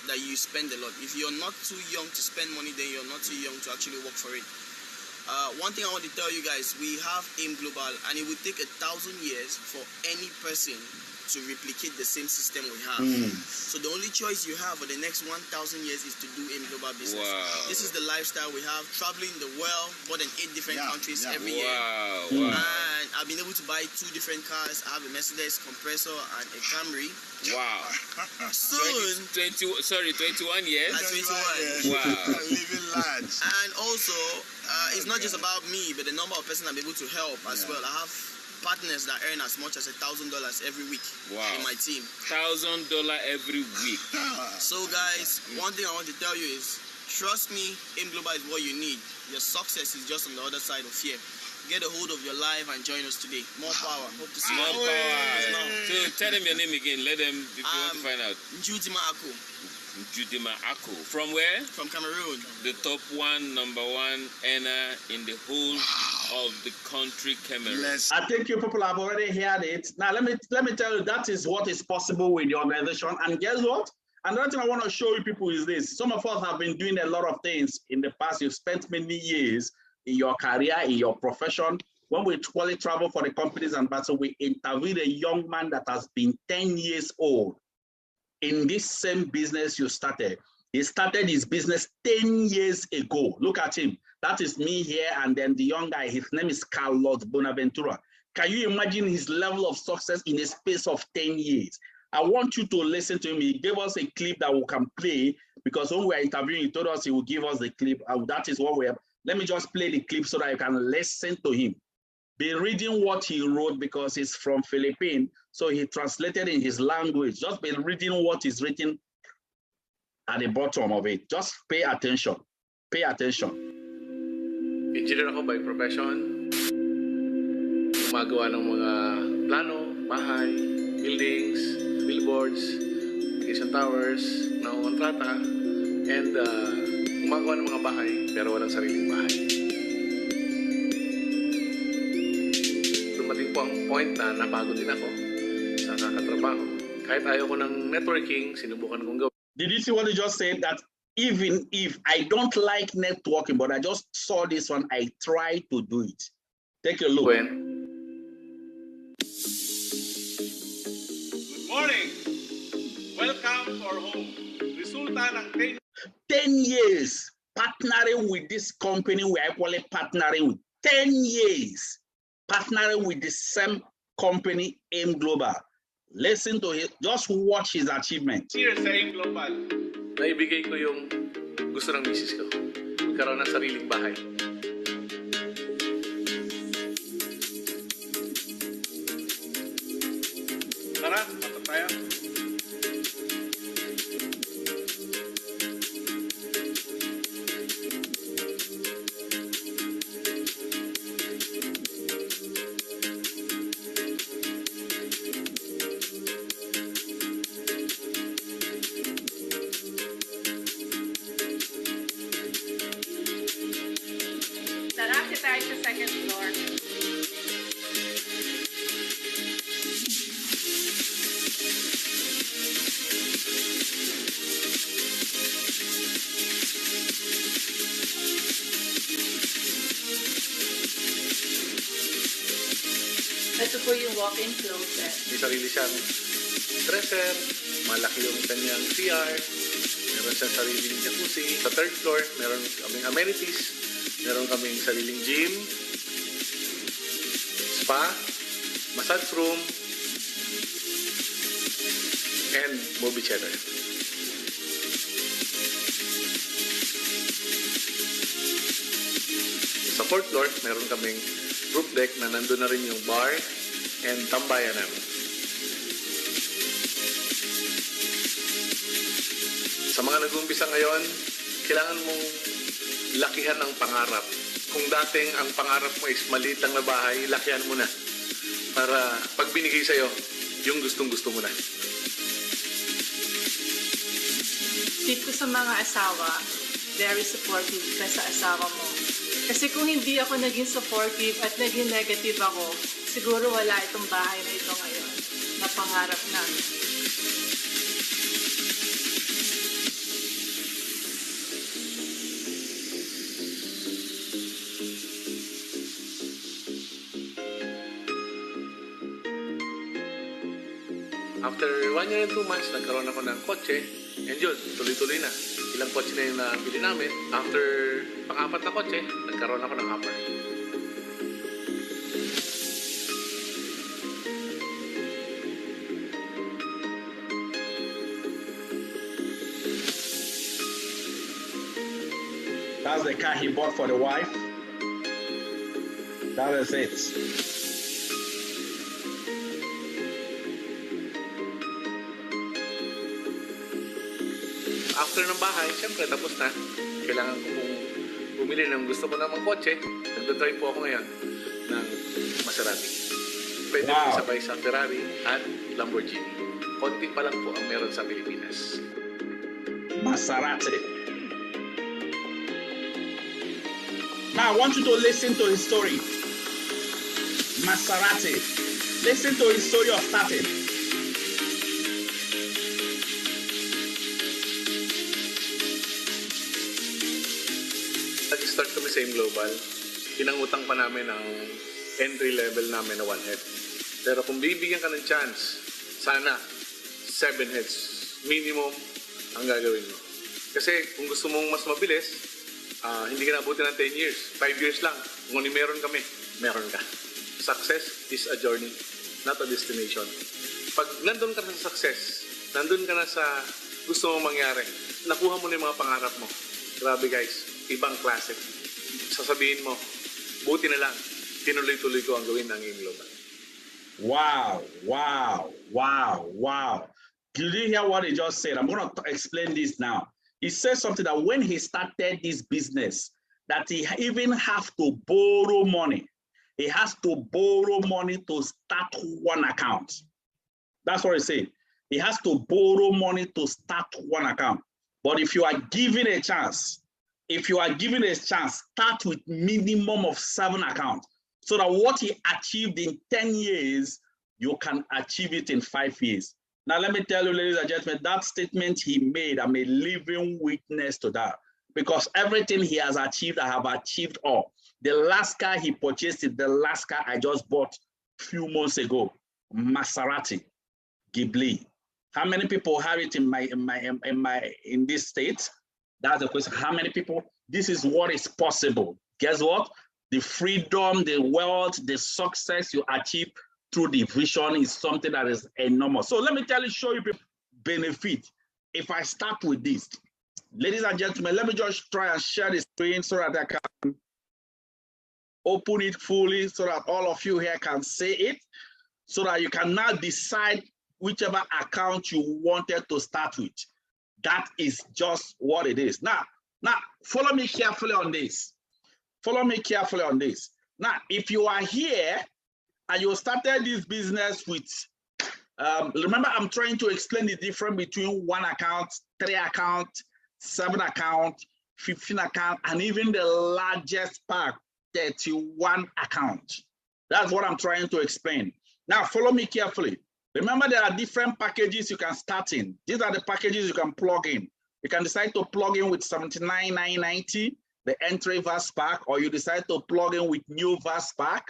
J: that you spend a lot. If you're not too young to spend money, then you're not too young to actually work for it. One thing I want to tell you guys, we have AIM Global, and it would take 1,000 years for any person to replicate the same system we have. So the only choice you have for the next 1,000 years is to do AIM Global business.
I: Wow.
J: This is the lifestyle we have, traveling the world, more than 8 different countries every year.
I: Wow.
J: And I've been able to buy 2 different cars. I have a Mercedes compressor and a Camry.
I: Wow.
J: Soon,
I: 21 years?
J: at 21.
I: Wow.
K: Living large.
J: And also, it's not just about me, but the number of persons I'm able to help as well. I have partners that earn as much as $1,000 every week in my team.
I: $1,000 every week.
J: So guys, one thing I want to tell you is, trust me, AIM Global is what you need. Your success is just on the other side of fear. Get a hold of your life and join us today. More power. Hope to see you.
I: More power. So tell them your name again. Let them, if you want to find out.
J: Dima Ako.
I: Dima Ako. From where?
J: From Cameroon.
I: The top number one earner in the whole of the country, Cameroon.
A: I think you people have already heard it. Now let me tell you, that is what is possible with the organization. And guess what? Another thing I want to show you people is this. Some of us have been doing a lot of things in the past. You've spent many years in your career, in your profession. When we travel for the company's ambassador, we interviewed a young man that has been 10 years old in this same business you started. He started his business 10 years ago. Look at him. That is me here, and then the young guy, his name is Carlos Bonaventura. Can you imagine his level of success in a space of 10 years? I want you to listen to him. He gave us a clip that we can play, because when we were interviewing, he told us he would give us the clip. That is what we have. Let me just play the clip so that you can listen to him. Be reading what he wrote, because he's from Philippines, so he translated in his language. Just be reading what is written at the bottom of it. Just pay attention. Pay attention.
L: Engineer ako by profession. Gumagawa ng mga plano, bahay, buildings, billboards, isang towers, kontrata, and gumagawa ng mga bahay, pero walang sariling bahay. Dumating po ang point na napagod din ako sa kakatrabaho. Kahit ayaw ko ng networking, sinubukan kong gawin.
A: Did you see what he just said? That even if I don't like networking, but I just saw this one, I try to do it. Take a look.
L: Good
M: morning. Welcome to our home. Resulta ng
A: 10 years partnering with this company we are actually partnering with. 10 years partnering with the same company, AIM Global. Listen to it. Just watch his achievement.
M: Here sa AIM Global.
L: Naibigay ko yung gusto ng misis ko. Magkaroon ng sariling bahay.
M: Tara, tapos tayo.
N: invite the second floor. Ito po yung walk-in closet.
L: May sarili siyang dresser, malaki yung kanyang CR, meron siyang sariling jacuzzi. Sa third floor, meron kaming amenities, meron kaming sariling gym, spa, massage room, and movie theater. Sa fourth floor, meron kaming roof deck na nandun na rin yung bar and tambayan namin. Sa mga nag-uumpisa ngayon, kailangan mong lakihan ang pangarap. Kung dating ang pangarap mo is maliit lang na bahay, lakihan mo na. Para pag binigay sa'yo, yung gustong-gusto mo na.
N: Tip ko sa mga asawa, very supportive ka sa asawa mo. Kasi kung hindi ako naging supportive at naging negative ako, siguro wala itong bahay na ito ngayon na pangarap namin.
L: After 1 year and 2 months, nagkaroon ako ng kotse. And yun, tuloy-tuloy na. Ilang kotse na yung nabili namin. After pang-apat na kotse, nagkaroon ako ng Hummer.
A: That's the car he bought for the wife. That is it.
L: After ng bahay, syempre tapos na. Kailangan ko pong bumili ng gusto ko namang kotse. Nagdadrive po ako ngayon ng Maserati. Pwede mo sabay sa Ferrari at Lamborghini. Konti pa lang po ang meron sa Pilipinas.
A: Maserati. Now I want you to listen to his story. Maserati. Listen to his story of starting.
L: Nag-start kami sa Global. Pinangutang pa namin ang entry level namin na 1 head. Pero kung bibigyan ka ng chance, sana 7 heads minimum ang gagawin mo. Kasi kung gusto mong mas mabilis, hindi ka nabuti ng 10 years. 5 years lang. Kung ano meron kami, meron ka. Success is a journey, not a destination. Pag nandun ka na sa success, nandun ka na sa gusto mong mangyari, nakuha mo na yung mga pangarap mo. Grabe guys, ibang klase. Sasabihin mo, buti na lang, tinuloy-tuloy ko ang gawin ng Global.
A: Wow, wow, wow, wow. Did you hear what he just said? I'm going to explain this now. He said something that when he started this business, that he even have to borrow money. He has to borrow money to start one account. That's what he said. He has to borrow money to start one account. But if you are given a chance, start with minimum of 7 accounts. So that what he achieved in 10 years, you can achieve it in 5 years. Now, let me tell you, ladies and gentlemen, that statement he made, I'm a living witness to that. Because everything he has achieved, I have achieved all. The last car he purchased is the last car I just bought a few months ago, Maserati, Ghibli. How many people have it in this state? That's the question. How many people? This is what is possible. Guess what? The freedom, the wealth, the success you achieve through the vision is something that is enormous. So let me show you benefit. If I start with this, ladies and gentlemen, let me just try and share the screen so that I can open it fully so that all of you here can see it, so that you can now decide whichever account you wanted to start with. That is just what it is. Now, follow me carefully on this. Follow me carefully on this. Now, if you are here and you started this business with, remember I'm trying to explain the difference between 1 account, 3 account, 7 account, 15 account, and even the largest pack, 31 accounts. That's what I'm trying to explain. Now, follow me carefully. Remember, there are different packages you can start in. These are the packages you can plug in. You can decide to plug in with 79,990, the entry VAS pack, or you decide to plug in with new VAS pack,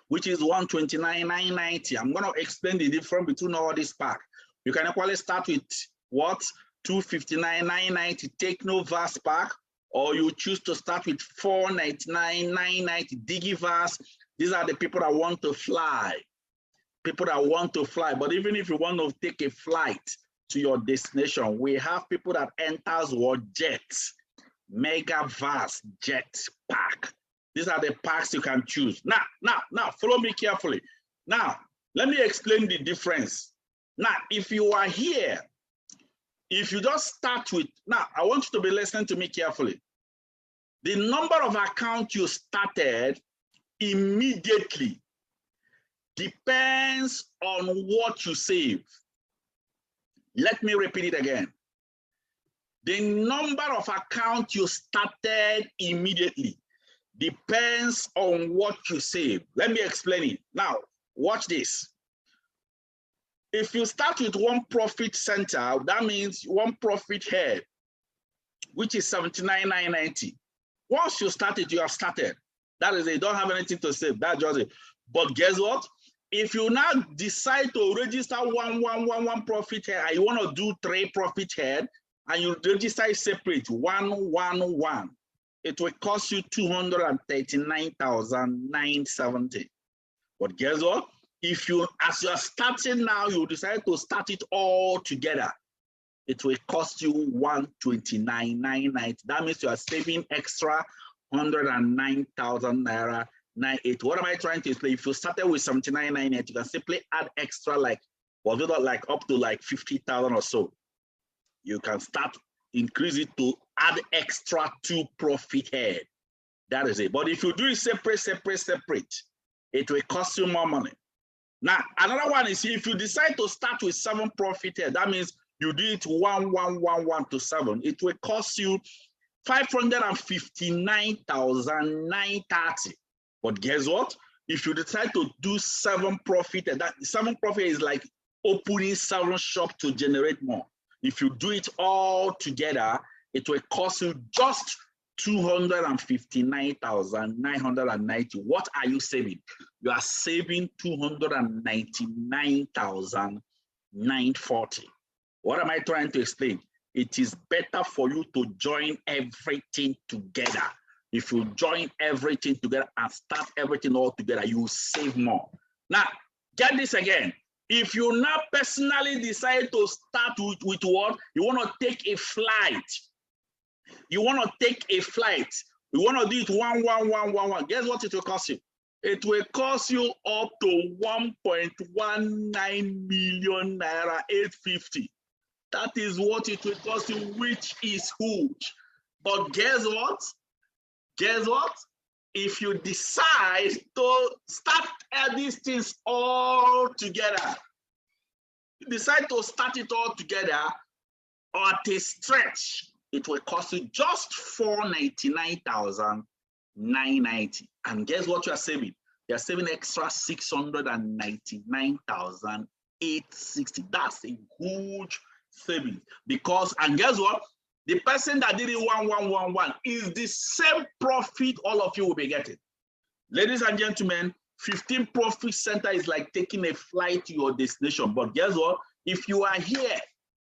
A: which is 129,990. I'm going to explain the difference between all these packs. You can equally start with what? 259,990 take no VAS pack, or you choose to start with 499,990 DigiVAS. These are the people that want to fly. People that want to fly. But even if you want to take a flight to your destination, we have people that enters what jets, Mega VAS jet pack. These are the packs you can choose. Now, follow me carefully. Now, let me explain the difference. Now, if you are here, if you just start with, now, I want you to be listening to me carefully. The number of accounts you started immediately depends on what you save. Let me repeat it again. The number of accounts you started immediately depends on what you save. Let me explain it. Now, watch this. If you start with one profit center, that means one profit head, which is 79,990. Once you start it, you have started. That is it. You don't have anything to save. That's just it. But guess what? If you now decide to register one profit head, and you want to do 3 profit head, and you register it separate, 111, it will cost you 239,970. But guess what? If you, as you are starting now, you decide to start it all together, it will cost you 129,990. That means you are saving extra 109,000 naira. 98. What am I trying to explain? If you started with 79,990, you can simply add extra, like, well, like up to like 50,000 or so. You can start, increase it to add extra 2 profit head. That is it. But if you do it separate, it will cost you more money. Now, another one is if you decide to start with 7 profit head, that means you do it 1111 to 7. It will cost you 559,930. But guess what? If you decide to do 7 profit, that 7 profit is like opening 7 shops to generate more. If you do it all together, it will cost you just 259,990. What are you saving? You are saving 299,940. What am I trying to explain? It is better for you to join everything together. If you join everything together and start everything all together, you will save more. Now, get this again. If you now personally decide to start with what? You want to take a flight. You want to take a flight. You want to do it 11111. Guess what it will cost you? It will cost you up to 1.19 million naira 850. That is what it will cost you, which is huge. But guess what? Guess what? If you decide to start these things all together, you decide to start it all together, or at a stretch, it will cost you just 499,990. And guess what you are saving? You are saving extra 699,860. That's a huge saving. Because, and guess what? The person that did it 1111 is the same profit all of you will be getting. Ladies and gentlemen, 15 profit center is like taking a flight to your destination. But guess what? If you are here,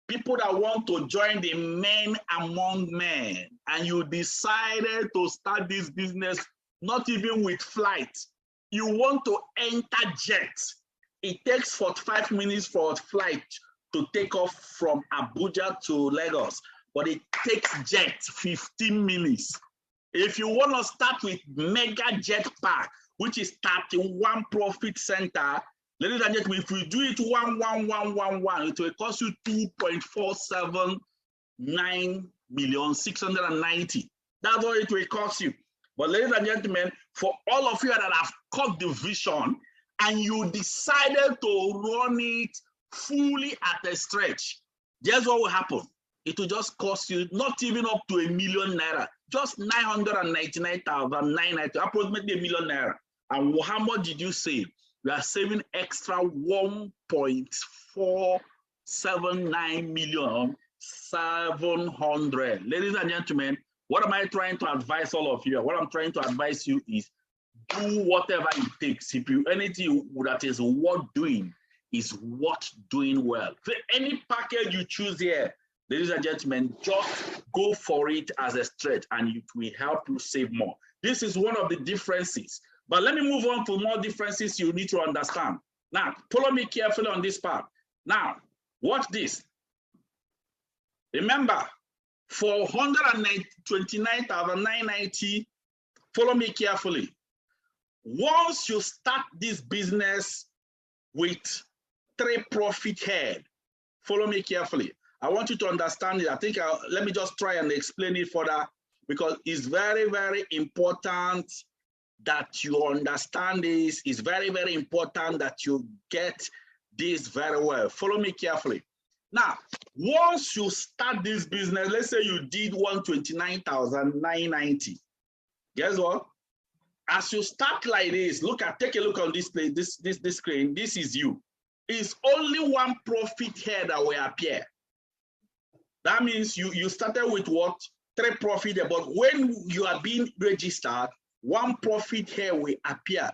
A: people that want to join the men among men, and you decided to start this business, not even with flight, you want to enter jet. It takes 45 minutes for a flight to take off from Abuja to Lagos. But it takes jet 15 minutes. If you want to start with mega jet pack, which is 31 profit center, ladies and gentlemen, if we do it 11111, it will cost you 2.479,690,000. That's what it will cost you. But ladies and gentlemen, for all of you that have caught the vision and you decided to run it fully at a stretch, guess what will happen? it will just cost you not even up to ₦1 million, just 999,990, approximately ₦1 million. And how much did you save? You are saving extra 1.479 million 700. Ladies and gentlemen, what am I trying to advise all of you? What I'm trying to advise you is do whatever it takes. If you anything that is worth doing is worth doing well. So any package you choose here, ladies and gentlemen, just go for it as a stretch and it will help you save more. This is one of the differences. But let me move on to more differences you need to understand. Now, follow me carefully on this part. Now, watch this. Remember, for 129,990, follow me carefully. Once you start this business with 3 profit head, follow me carefully. I want you to understand it. I think let me just try and explain it further because it's very, very important that you understand this. It's very, very important that you get this very well. Follow me carefully. Now, once you start this business, let's say you did 129,990. Guess what? As you start like this, take a look on this screen. This screen. This is you. It's only 1 profit here that will appear. That means you started with what? 3 profit here, but when you are being registered, 1 profit here will appear.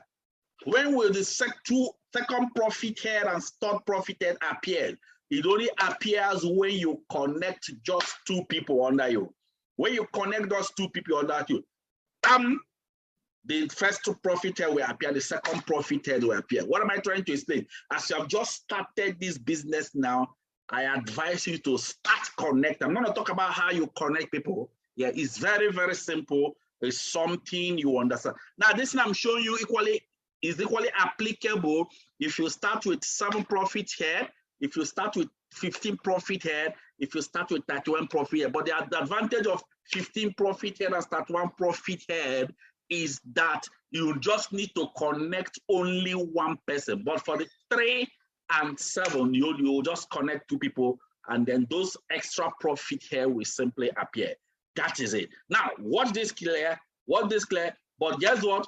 A: When will the second profit here and third profit here appear? It only appears when you connect just 2 people under you. When you connect those 2 people under you, the first 2 profit here will appear, the second profit here will appear. What am I trying to explain? As you have just started this business now, I advise you to start connect. I'm going to talk about how you connect people. Yeah, it's very, very simple. It's something you understand. Now, this thing I'm showing you is equally applicable if you start with 7 profit here, if you start with 15 profit head, if you start with 31 profit head. But the advantage of 15 profit head and 31 profit head is that you just need to connect only 1 person. But for the 3 and 7, you'll just connect 2 people, and then those extra profit here will simply appear. That is it. Now, watch this clear. But guess what?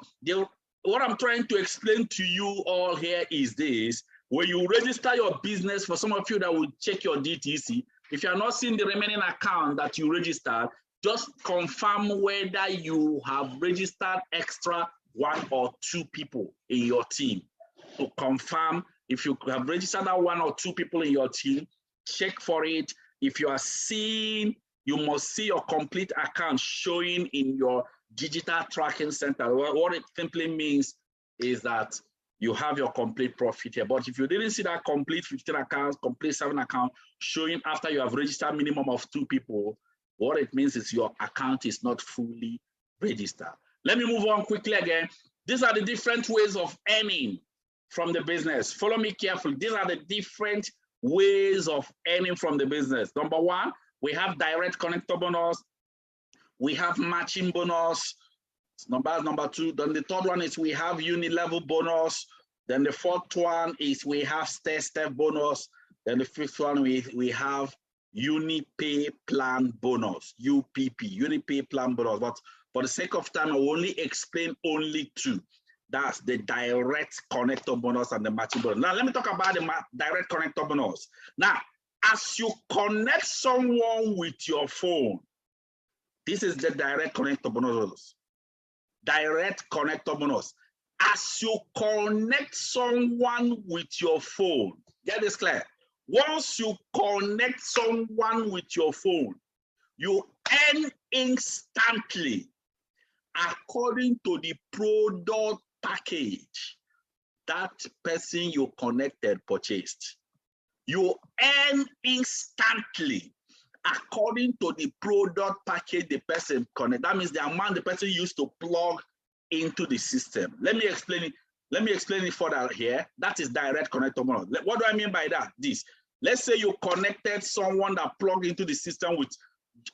A: What I'm trying to explain to you all here is this. When you register your business, for some of you that will check your DTC, if you are not seeing the remaining account that you registered, just confirm whether you have registered extra 1 or 2 people in your team. To confirm if you have registered that 1 or 2 people in your team, check for it. If you are seeing, you must see your complete account showing in your digital tracking center. What it simply means is that you have your complete profit here. But if you didn't see that complete 15 accounts, complete 7 accounts showing after you have registered minimum of 2 people, what it means is your account is not fully registered. Let me move on quickly again. These are the different ways of earning from the business. Follow me carefully. These are the different ways of earning from the business. Number 1, we have direct connector bonus. We have matching bonus. Number 2. Then the 3rd one is we have unit level bonus. Then the 4th one is we have step bonus. Then the 5th one we have unit pay plan bonus, UPP, unit pay plan bonus. But for the sake of time, I will only explain only 2. That's the direct connector bonus and the matching bonus. Now let me talk about the direct connector bonus. Now, as you connect someone with your phone, this is the direct connector bonus. Direct connector bonus. As you connect someone with your phone, get this clear. Once you connect someone with your phone, you earn instantly according to the product package that person you connected purchased. You earn instantly according to the product package the person connected. That means the amount the person used to plug into the system. Let me explain it. Let me explain it further here. That is direct connector bonus. What do I mean by that? This. Let's say you connected someone that plugged into the system with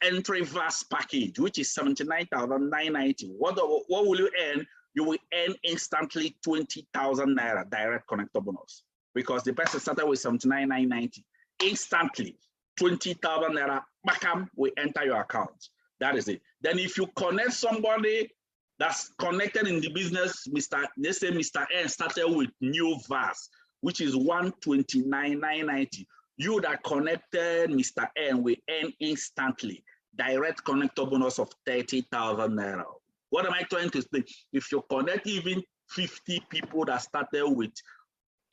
A: entry VAS package, which is 79,990. What will you earn? You will earn instantly 20,000 naira direct connector bonus because the person started with 79,990 instantly. 20,000 naira, bakam, will enter your account. That is it. Then if you connect somebody that's connected in the business, let's say Mr. N started with new VAS, which is 129,990. You that connected Mr. N will earn instantly direct connector bonus of 30,000 naira. What am I trying to say? If you connect even 50 people that started with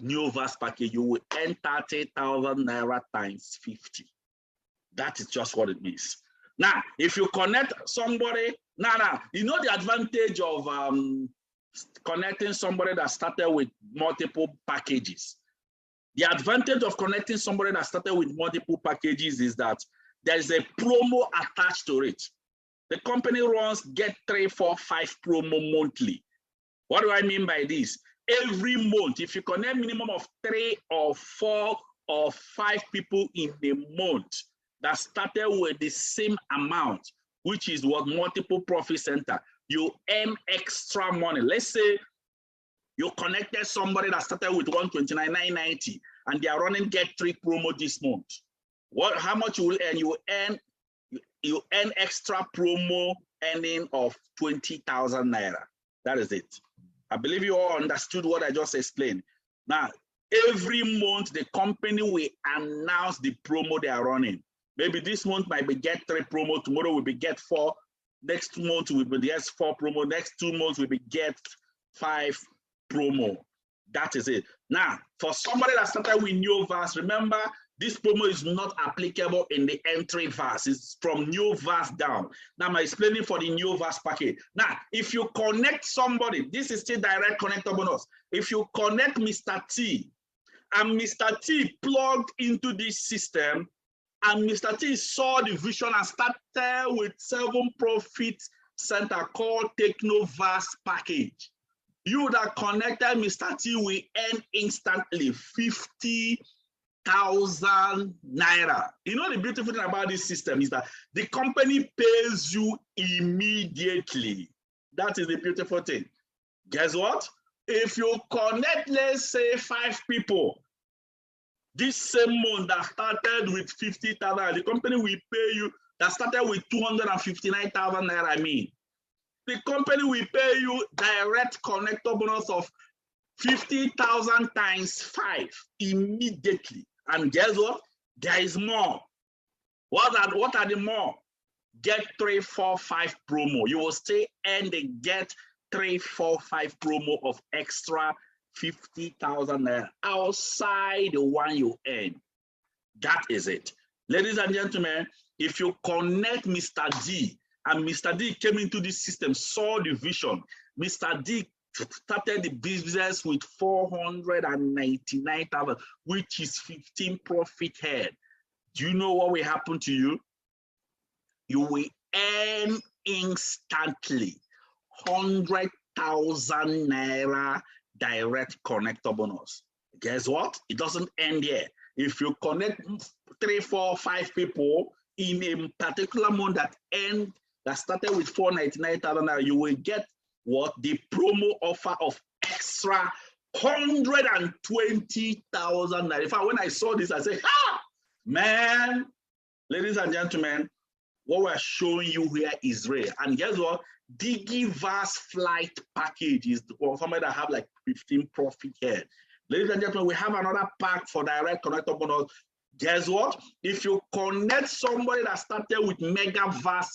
A: new VAS package, you will earn 30,000 naira times 50. That is just what it means. Now, if you connect somebody, you know the advantage of connecting somebody that started with multiple packages. The advantage of connecting somebody that started with multiple packages is that there's a promo attached to it. The company runs get 3, 4, 5 promo monthly. What do I mean by this? Every month, if you connect minimum of 3 or 4 or 5 people in a month that started with the same amount, which is what multiple profit center, you earn extra money. Let's say you connected somebody that started with 129,990 and they are running get 3 promo this month. How much you will earn? You earn extra promo earning of 20,000 naira. That is it. I believe you all understood what I just explained. Now, every month the company will announce the promo they are running. Maybe this month might be get 3 promo, tomorrow will be get 4, next month will be get 4 promo, next 2 months will be get 5 promo. That is it. Now, for somebody that started with new VAS, remember this promo is not applicable in the entry VAS. It's from new VAS down. Now I'm explaining for the new VAS package. Now, if you connect somebody, this is still direct connector bonus. If you connect Mr. T and Mr. T plugged into this system and Mr. T saw the vision and started with 7 profit center called Techno VAS package. You that connected Mr. T will earn instantly 50,000 naira. You know the beautiful thing about this system is that the company pays you immediately. That is the beautiful thing. Guess what? If you connect, let's say 5 people, this same month that started with 50,000, the company will pay you that started with 259,000 naira. I mean, the company will pay you direct connector bonus of 50,000 times 5 immediately. And guess what? There is more. What are the more? Get 3, 4, 5 promo. You will stay and the get 3, 4, 5 promo of extra 50,000 naira outside the one you earn. That is it. Ladies and gentlemen, if you connect Mr. D, and Mr. D came into this system, saw the vision, Mr. D started the business with 499,000, which is 15 profit head. Do you know what will happen to you? You will earn instantly 100,000 naira direct connector bonus. Guess what? It doesn't end here. If you connect 3, 4, 5 people in a particular month that started with 499,000 naira, you will get what? The promo offer of extra 120,000 naira. In fact, when I saw this, I said, man, ladies and gentlemen, what we're showing you here is rare. And guess what? DigiVAS flight package is for somebody that have like 15 profit here. Ladies and gentlemen, we have another pack for direct connector bonus. Guess what? If you connect somebody that started with MegaVAS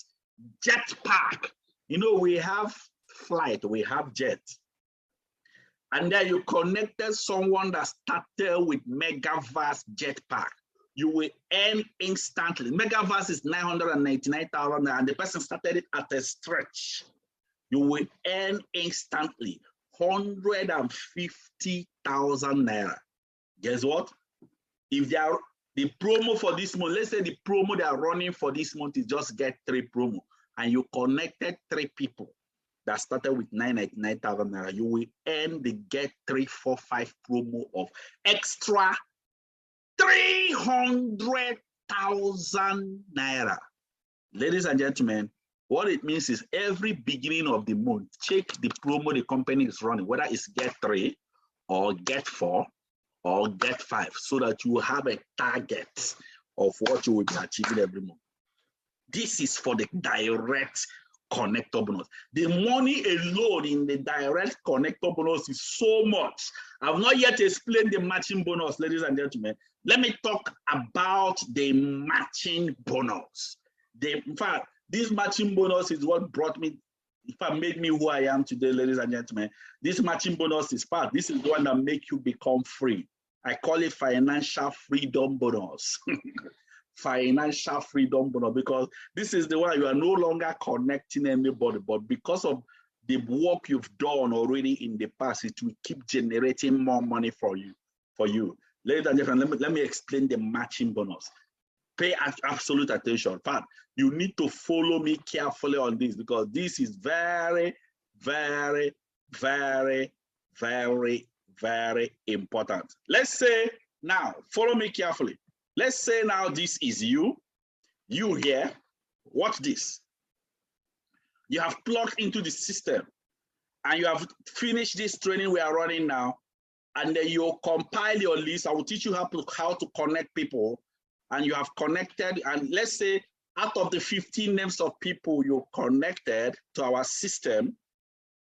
A: jet pack, you know, we have flight, we have jet. And then you connected someone that started with MegaVAS jet pack, you will earn instantly. MegaVAS is 999,000 and the person started it at a stretch. You will earn instantly 150,000 naira. Guess what? If they are the promo for this month, let's say the promo they are running for this month is just get 3 promo, and you connected 3 people that started with 999,000 naira, you will earn the get 3, 4, 5 promo of extra 300,000 naira. Ladies and gentlemen, what it means is every beginning of the month, check the promo the company is running, whether it's get 3 or get 4 or get 5, so that you have a target of what you will be achieving every month. This is for the direct connector bonus. The money alone in the direct connector bonus is so much. I've not yet explained the matching bonus, ladies and gentlemen. Let me talk about the matching bonus. In fact, this matching bonus is what brought me, in fact, made me who I am today, ladies and gentlemen. This matching bonus is part. This is the one that makes you become free. I call it financial freedom bonus. Financial freedom bonus, because this is the one you are no longer connecting anybody, but because of the work you've done already in the past, it will keep generating more money for you. Ladies and gentlemen, let me explain the matching bonus. Pay absolute attention. In fact, you need to follow me carefully on this, because this is very, very, very, very, very important. Let's say now, follow me carefully. Let's say now this is you here. Watch this. You have plugged into the system and you have finished this training we are running now, and then you compile your list. I will teach you how to connect people, and you have connected, and let's say out of the 15 names of people you connected to our system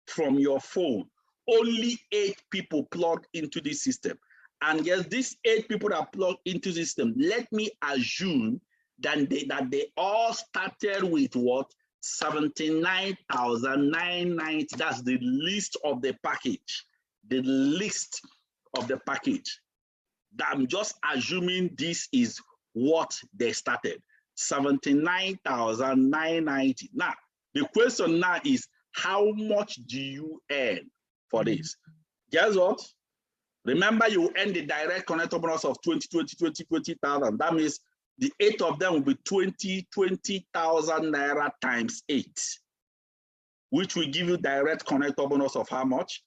A: from your phone, only 8 people plugged into this system. And yes, these 8 people that plugged into the system, let me assume that they all started with what? 79,990. That's the list of the package. The list of the package. I'm just assuming this is what they started. 79,990. Now, the question now is, how much do you earn for this? Guess what? Remember, you earn the direct connector bonus of 20,000. That means the 8 of them will be 20,000 naira times 8, which will give you direct connector bonus of how much?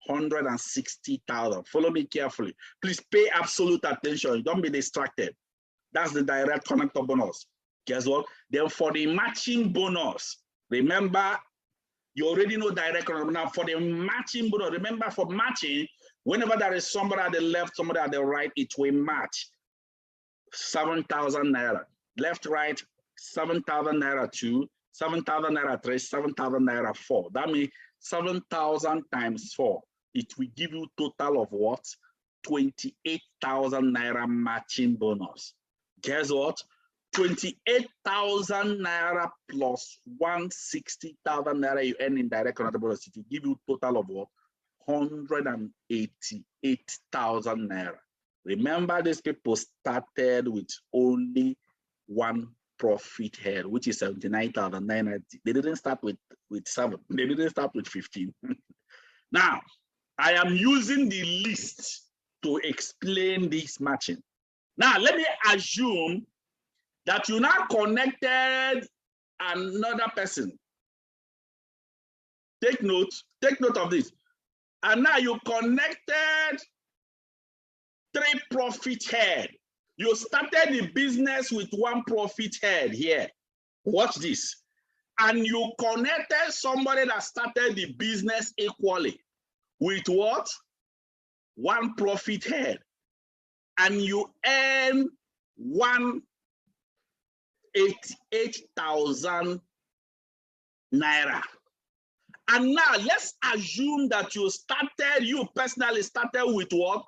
A: 160,000. Follow me carefully. Please pay absolute attention. Don't be distracted. That's the direct connector bonus. Guess what? Then for the matching bonus, remember, you already know direct connector. Now for the matching bonus, remember, for matching, whenever there is somebody at the left, somebody at the right, it will match 7,000 naira. Left, right, 7,000 naira 2, 7,000 naira 3, 7,000 naira 4. That means 7,000 times 4. It will give you total of what? 28,000 naira matching bonus. Guess what? 28,000 naira plus 160,000 naira you earn in direct connector bonus. It will give you total of what? 188,000 naira. Remember, these people started with only one profit head, which is 79,990. They didn't start with 7. They didn't start with 15. Now, I am using the list to explain this matching. Now, let me assume that you now connected another person. Take note of this. And now you connected 3 profit head. You started the business with 1 profit head here. Watch this. And you connected somebody that started the business equally with what? 1 profit head. And you earn 188,000 naira. And now let's assume that you personally started with what?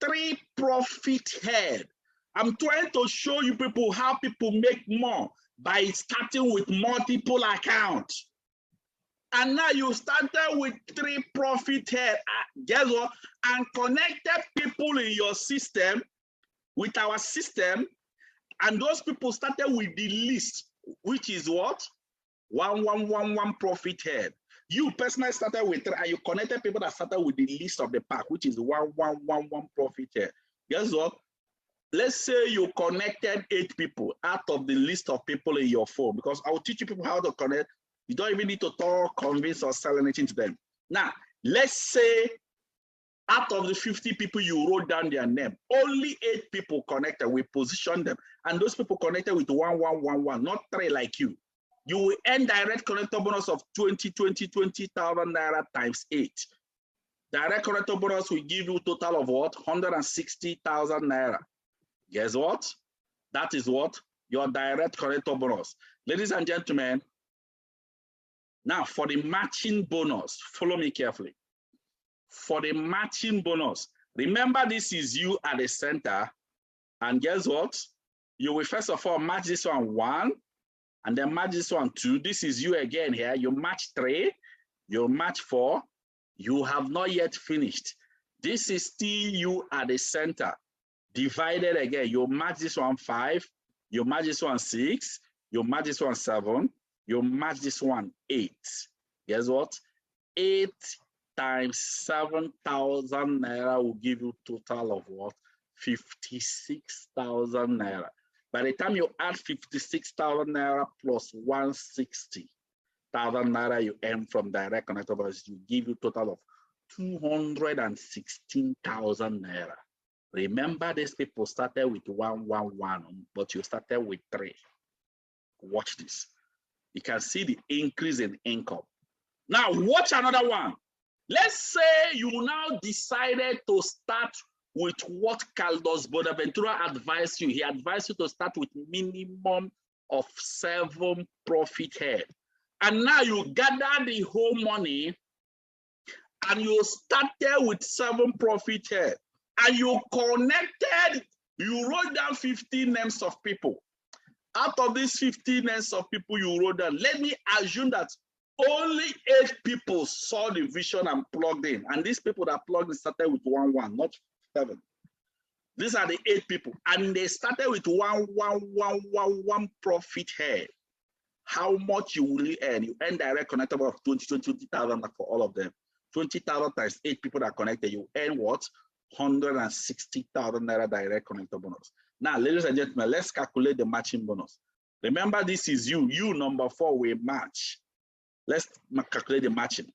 A: 3 profit head. I'm trying to show you people how people make more by starting with multiple accounts. And now you started with 3 profit head. Guess what? And connected people in your system with our system. And those people started with the list, which is what? 1 profit head. You personally started with 3, and you connected people that started with the list of the pack, which is 1 profit head. Guess what? Let's say you connected 8 people out of the list of people in your phone, because I will teach you people how to connect. You don't even need to talk, convince, or sell anything to them. Now, let's say out of the 50 people you wrote down their name, only 8 people connected. We position them, and those people connected with 1, not 3 like you. You will earn direct connector bonus of 20,000 naira times 8. Direct connector bonus will give you a total of what? 160,000 naira. Guess what? That is what? Your direct connector bonus. Ladies and gentlemen, now for the matching bonus, follow me carefully. For the matching bonus, remember this is you at the center, and guess what? You will first of all match this one 1, and then match this one 2. This is you again here. You match 3, you match 4. You have not yet finished. This is still you at the center. Divided again. You match this one 5, you match this one 6, you match this one 7, you match this one 8. Guess what? 8 times 7,000 naira will give you total of what? 56,000 naira. By the time you add 56,000 naira plus 160,000 naira you earn from direct connector bonus, you give you total of 216,000 naira. Remember, these people started with 111, but you started with 3. Watch this. You can see the increase in income. Now, watch another one. Let's say you now decided to start with what Carlos Bonaventura advised you. He advised you to start with minimum of 7 profit head. And now you gather the whole money and you started with 7 profit head. And you connected, you wrote down 15 names of people. Out of these 15 names of people you wrote down, let me assume that only 8 people saw the vision and plugged in. And these people that plugged in started with 1, not 7. These are the 8 people. And they started with 1 profit head. How much you will earn? You earn direct connector of 20,000 for all of them. 20,000 times 8 people that connected, you earn what? 160,000 naira direct connector bonus. Now, ladies and gentlemen, let's calculate the matching bonus. Remember, this is you. You number 4 will match. Let's calculate the matching.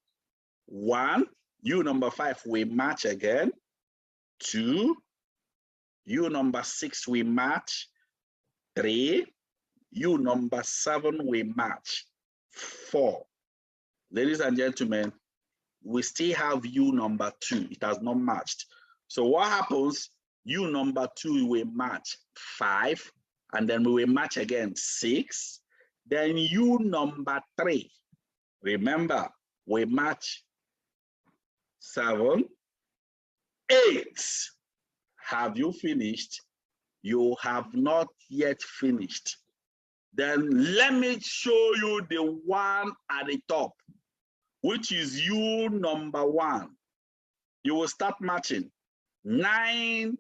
A: 1, you number 5 will match again. 2, you number 6 will match. 3, you number 7 will match. 4. Ladies and gentlemen, we still have you number 2. It has not matched. So what happens? You number 2 will match 5, and then we will match again 6. Then you number 3, remember, we match 7, 8. Have you finished? You have not yet finished. Then let me show you the one at the top, which is you number 1. You will start matching 9,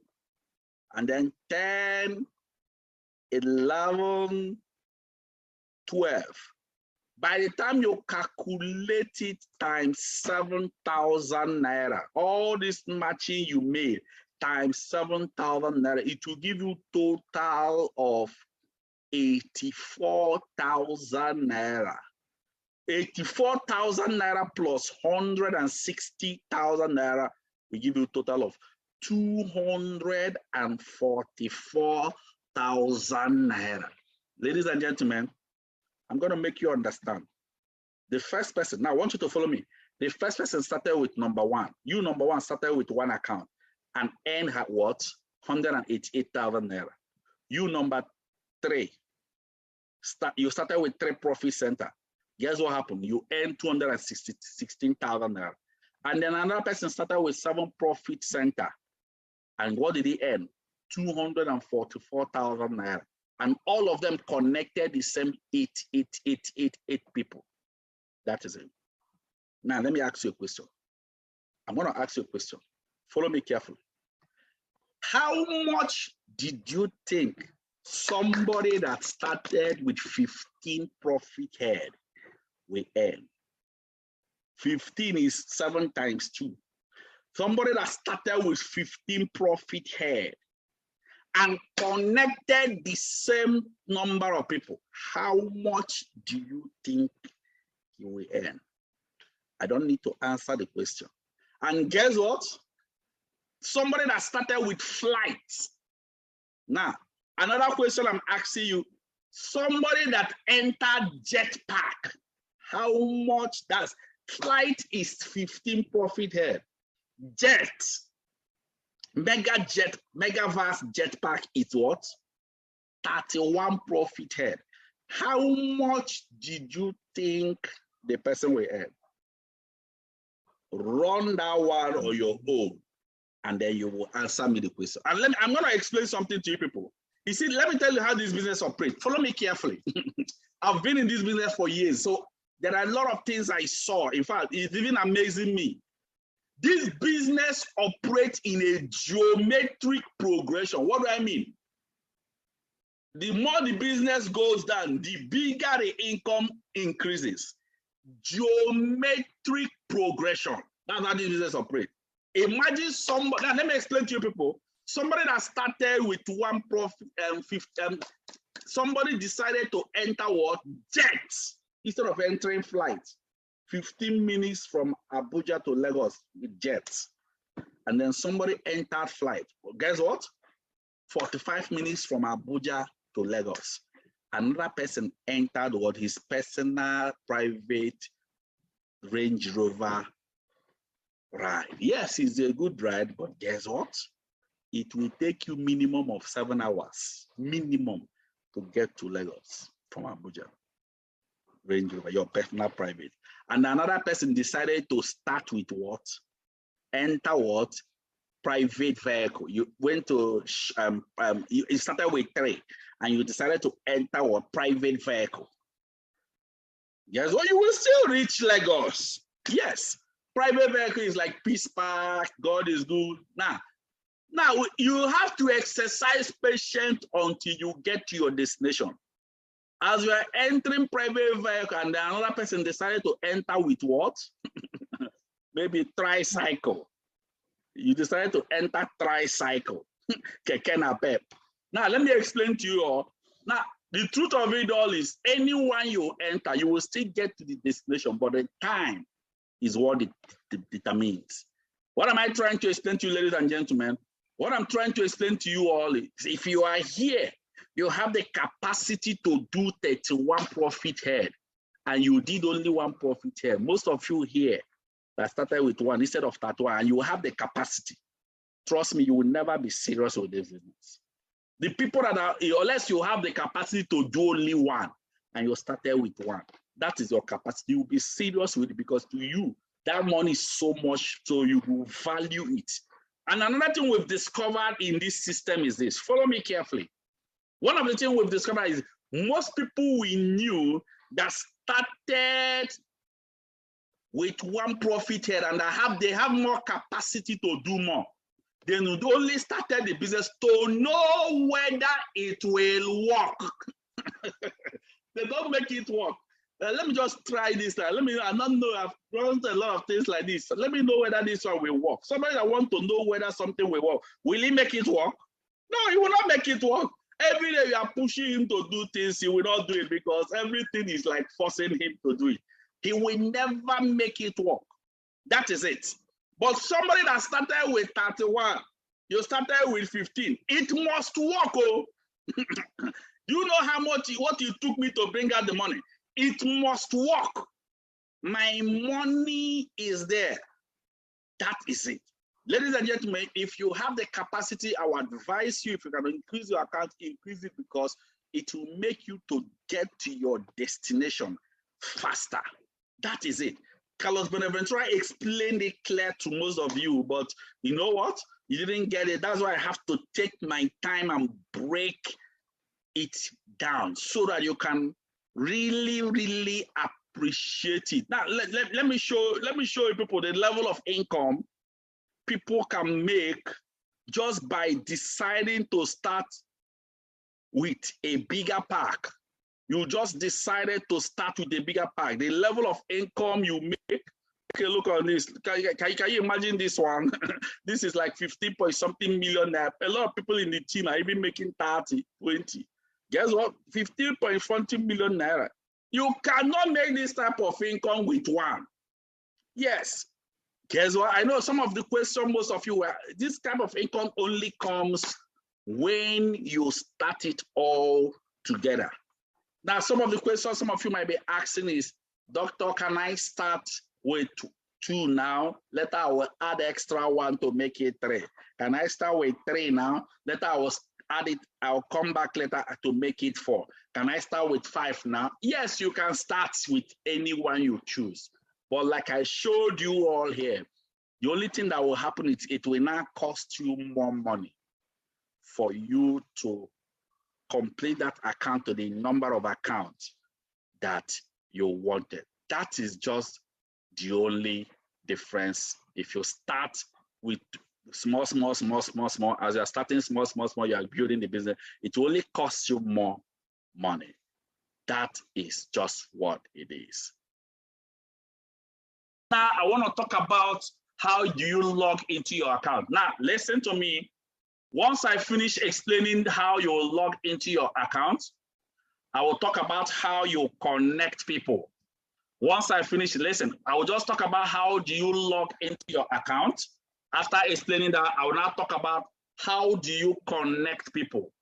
A: and then 10, 11, 12. By the time you calculate it times 7,000 naira, all this matching you made times 7,000 naira, it will give you total of 84,000 naira. 84,000 naira plus 160,000 naira will give you a total of 244,000 naira. Ladies and gentlemen, I'm going to make you understand. The first person, now I want you to follow me. The first person started with number 1. You number 1 started with 1 account and earned at what? 188,000 naira. You number 3, you started with 3 profit center. Guess what happened? You earned 216,000 naira. And then another person started with 7 profit center. And what did he earn? 244,000 naira. And all of them connected the same 8 people. That is it. Now, let me ask you a question. I'm going to ask you a question. Follow me carefully. How much did you think somebody that started with 15 profit head will earn? 15 is 7 times 2. Somebody that started with 15 profit head and connected the same number of people, how much do you think he will earn? I don't need to answer the question. And guess what? Somebody that started with flights. Now, another question I'm asking you, somebody that entered jetpack, how much does flight is 15 profit head? Jet, mega vast jetpack is what? 31 profit head. How much did you think the person will earn? Run that one on your own, and then you will answer me the question. And I'm going to explain something to you people. You see, let me tell you how this business operates. Follow me carefully. I've been in this business for years, so there are a lot of things I saw. In fact, it's even amazing me. This business operates in a geometric progression. What do I mean? The more the business goes down, the bigger the income increases. Geometric progression. That's how this business operates. Imagine somebody, now let me explain to you people, somebody that started with one profit, somebody decided to enter what? Jets, instead of entering flights. 15 minutes from Abuja to Lagos with jets. And then somebody entered flight. Well, guess what? 45 minutes from Abuja to Lagos. Another person entered what? His personal private Range Rover ride. Yes, it's a good ride, but guess what? It will take you minimum of 7 hours, minimum, to get to Lagos from Abuja. Range Rover, your personal private. And another person decided to start with what? Enter what? Private vehicle. You went to, you started with 3, and you decided to enter what? Private vehicle. Guess what? You will still reach Lagos. Yes. Private vehicle is like Peace Park, God is good. Now, you have to exercise patience until you get to your destination. As you are entering private vehicle and then another person decided to enter with what? Maybe tricycle. You decided to enter tricycle. Keke napep. Now, let me explain to you all. Now, the truth of it all is anyone you enter, you will still get to the destination, but the time is what it determines. What am I trying to explain to you, ladies and gentlemen? What I'm trying to explain to you all is if you are here, you have the capacity to do 31 profit head, and you did only 1 profit head. Most of you here that started with 1 instead of 31, and you have the capacity. Trust me, you will never be serious with this business. The people that are, unless you have the capacity to do only 1, and you started with 1, that is your capacity. You will be serious with it because to you, that money is so much, so you will value it. And another thing we've discovered in this system is this. Follow me carefully. One of the things we've discovered is most people we knew that started with 1 profit head and they have more capacity to do more. They would only started the business to know whether it will work. They don't make it work. Let me just try this. I don't know. I've done a lot of things like this. Let me know whether this one will work. Somebody that wants to know whether something will work. Will he make it work? No, he will not make it work. Every day you are pushing him to do things, he will not do it because everything is like forcing him to do it. He will never make it work. That is it. But somebody that started with 31, you started with 15, it must work. Oh. You know how much what it took me to bring out the money? It must work. My money is there. That is it. Ladies and gentlemen, if you have the capacity, I would advise you, if you can increase your account, increase it because it will make you to get to your destination faster. That is it. Carlos Benaventura explained it clear to most of you, but you know what? You didn't get it. That's why I have to take my time and break it down so that you can really, really appreciate it. Now, let me show you people the level of income people can make just by deciding to start with a bigger pack. You just decided to start with a bigger pack. The level of income you make, okay, look on this. Can you imagine this one? This is like 15-point-something million. A lot of people in the team are even making 30, 20. Guess what? 15.40 million naira. You cannot make this type of income with 1. Yes. Guess what? I know some of the questions most of you were, this type of income only comes when you start it all together. Now, some of the questions some of you might be asking is, Doctor, can I start with 2 now? Later I will add extra 1 to make it 3. Can I start with 3 now? Later I will add it. I'll come back later to make it 4. Can I start with 5 now? Yes, you can start with anyone you choose. But like I showed you all here, the only thing that will happen is it will now cost you more money for you to complete that account to the number of accounts that you wanted. That is just the only difference. If you start with small, as you're starting small, you are building the business, it will only cost you more money. That is just what it is. Now, I want to talk about how do you log into your account. Now, listen to me. Once I finish explaining how you will log into your account, I will talk about how you connect people. Once I finish, listen, I will just talk about how do you log into your account. After explaining that, I will now talk about how do you connect people.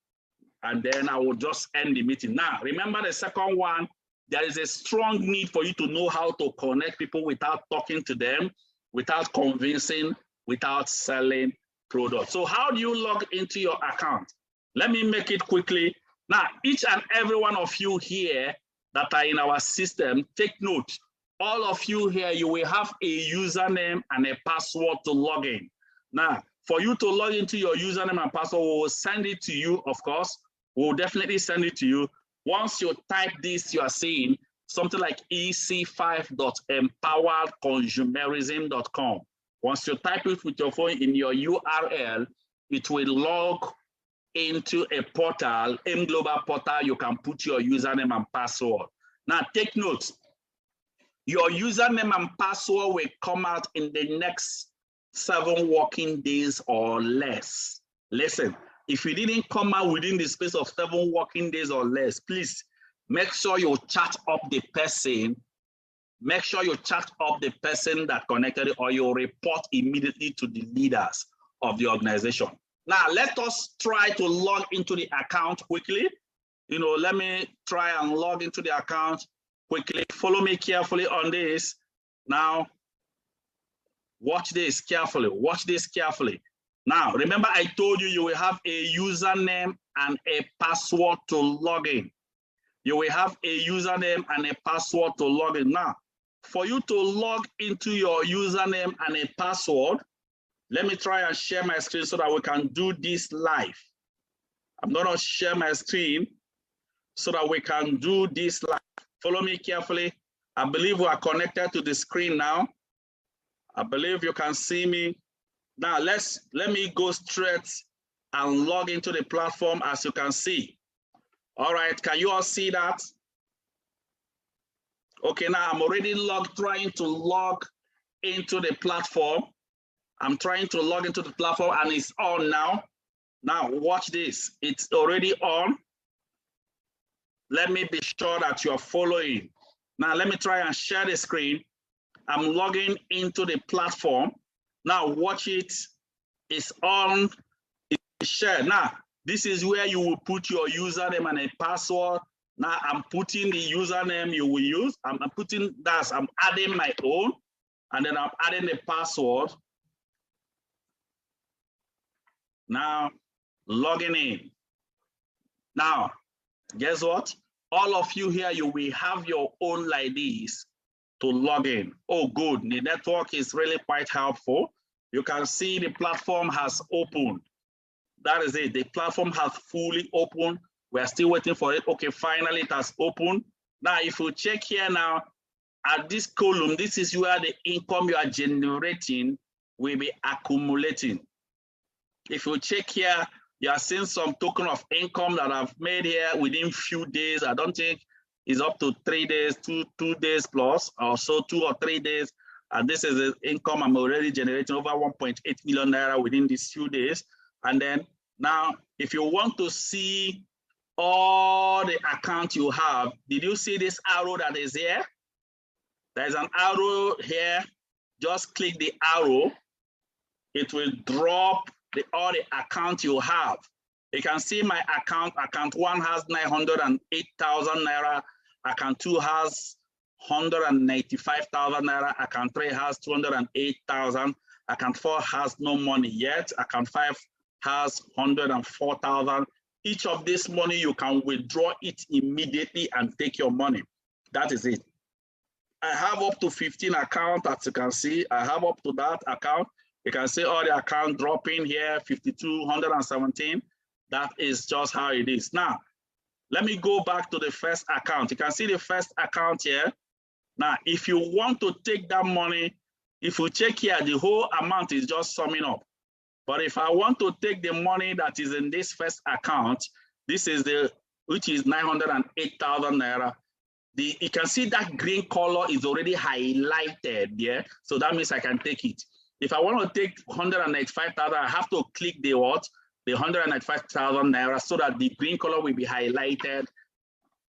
A: And then I will just end the meeting. Now, remember the second one, there is a strong need for you to know how to connect people without talking to them, without convincing, without selling products. So how do you log into your account? Let me make it quickly. Now, each and every one of you here that are in our system, take note. All of you here, you will have a username and a password to log in. Now, for you to log into your username and password, we will send it to you, of course. We'll definitely send it to you. Once you type this, you are seeing something like ec5.empoweredconsumerism.com. Once you type it with your phone in your URL, it will log into a portal, Global portal. You can put your username and password. Now, take note. Your username and password will come out in the next 7 working days or less. Listen, if you didn't come out within the space of 7 working days or less, please make sure you chat up the person. Make sure you chat up the person that connected it, or you'll report immediately to the leaders of the organization. Now, let us try to log into the account quickly. Let me try and log into the account quickly. Follow me carefully on this. Now, watch this carefully. Watch this carefully. Now, remember I told you you will have a username and a password to log in. You will have a username and a password to log in. Now, for you to log into your username and a password, let me try and share my screen so that we can do this live. I'm going to share my screen so that we can do this live. Follow me carefully. I believe we are connected to the screen now. I believe you can see me. Now, let me go straight and log into the platform as you can see. All right, can you all see that? Okay, now I'm already trying to log into the platform. I'm trying to log into the platform and it's on now. Now, watch this. It's already on. Let me be sure that you're following. Now, let me try and share the screen. I'm logging into the platform. Now, watch it. It's on. It's shared. Now, this is where you will put your username and a password. Now, I'm putting the username you will use. I'm adding my own, and then I'm adding the password. Now, logging in. Now, guess what? All of you here, you will have your own IDs to log in. Oh, good. The network is really quite helpful. You can see the platform has opened. That is it. The platform has fully opened. We're still waiting for it. Okay, finally it has opened. Now, if you check here now, at this column, this is where the income you are generating will be accumulating. If you check here, you are seeing some token of income that I've made here within few days. I don't think it's up to 3 days, two days plus, or so 2 or 3 days. And this is the income I'm already generating, over 1.8 million naira within these few days. And then now, if you want to see all the accounts you have, did you see this arrow that is here? There's an arrow here. Just click the arrow. It will drop all the accounts you have. You can see my account. Account 1 has 908,000 naira. Account 2 has 195,000 naira. Account 3 has 208,000. Account 4 has no money yet. Account 5 has 104,000. each of this money, you can withdraw it immediately and take your money. That is it. I have up to 15 accounts, as you can see. I have up to that account. You can see all the account dropping here, 5,217. That is just how it is. Now, let me go back to the first account. You can see the first account here. Now, if you want to take that money, if you check here, the whole amount is just summing up. But if I want to take the money that is in this first account, this is which is 908,000 naira. You can see that green color is already highlighted, yeah? So that means I can take it. If I want to take 195,000, I have to click the what? The 195,000 naira so that the green color will be highlighted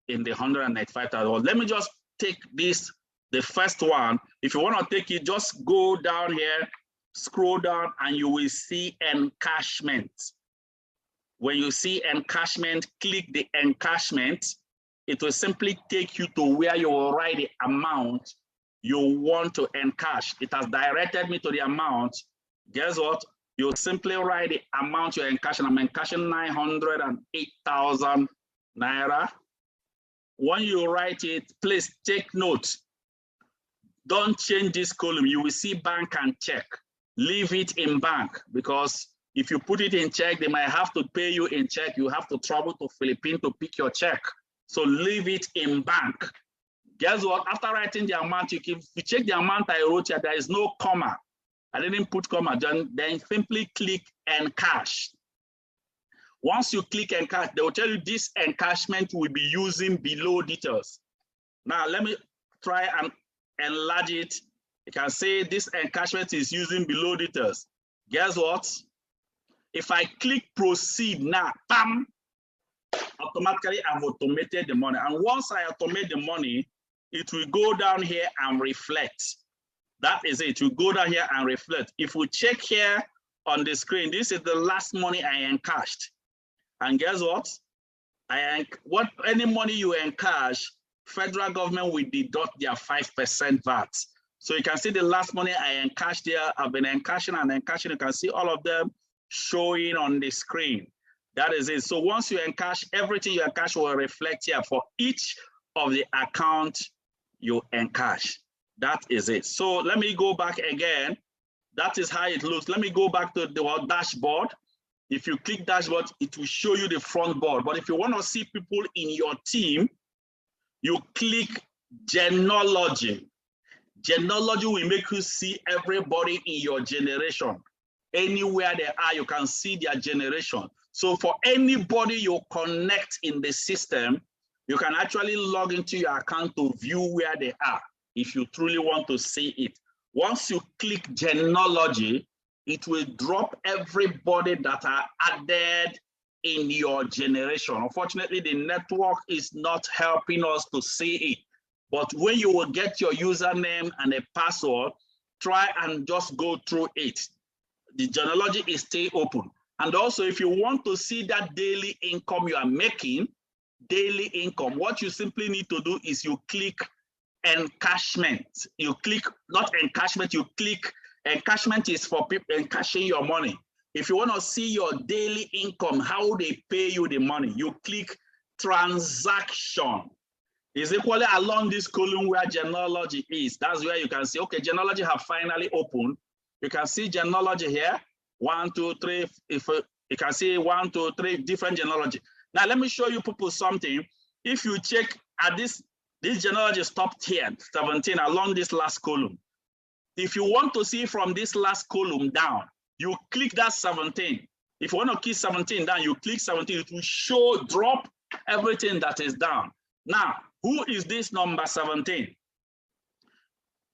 A: in the 195,000. Let me just take this, the first one. If you want to take it, just go down here, scroll down, and you will see encashment. When you see encashment, click the encashment. It will simply take you to where you will write the amount you want to encash. It has directed me to the amount. Guess what? You simply write the amount you're encashing. I'm encashing 908,000 naira. When you write it, please take note. Don't change this column. You will see bank and check. Leave it in bank, because if you put it in check, they might have to pay you in check. You have to travel to Philippines to pick your check. So leave it in bank. Guess what? After writing the amount, you check the amount I wrote here, there is no comma. I didn't put comma, then simply click encash. Once you click encash, they will tell you this encashment will be using below details. Now let me try and enlarge it. You can say this encashment is using below details. Guess what? If I click proceed now, bam, automatically I've automated the money. And once I automate the money, it will go down here and reflect. That is it. You go down here and reflect. If we check here on the screen, this is the last money I encashed. And guess what? Any money you encash, federal government will deduct their 5% VAT. So you can see the last money I encashed there. I've been encashing and encashing. You can see all of them showing on the screen. That is it. So once you encash, everything you encash will reflect here for each of the account you encash. That is it. So let me go back again. That is how it looks. Let me go back to the dashboard. If you click dashboard, it will show you the front board. But if you want to see people in your team, you click genealogy. Genealogy will make you see everybody in your generation. Anywhere they are, you can see their generation. So for anybody you connect in the system, you can actually log into your account to view where they are if you truly want to see it. Once you click genealogy, it will drop everybody that are added in your generation. Unfortunately, the network is not helping us to see it. But when you will get your username and a password, try and just go through it. The genealogy is still open. And also, if you want to see that daily income you are making, daily income, what you simply need to do is you click encashment. You click, not encashment, you click, encashment is for people encashing your money. If you want to see your daily income, how they pay you the money, you click transaction. It's equally along this column where genealogy is. That's where you can see, okay, genealogy have finally opened. You can see genealogy here, 1, 2, 3. If you can see 1, 2, 3 different genealogy. Now let me show you people something. If you check at this genealogy stopped here, 17 along this last column. If you want to see from this last column down, you click that 17. If you want to keep 17 down, you click 17. It will show, drop everything that is down. Now, who is this number 17?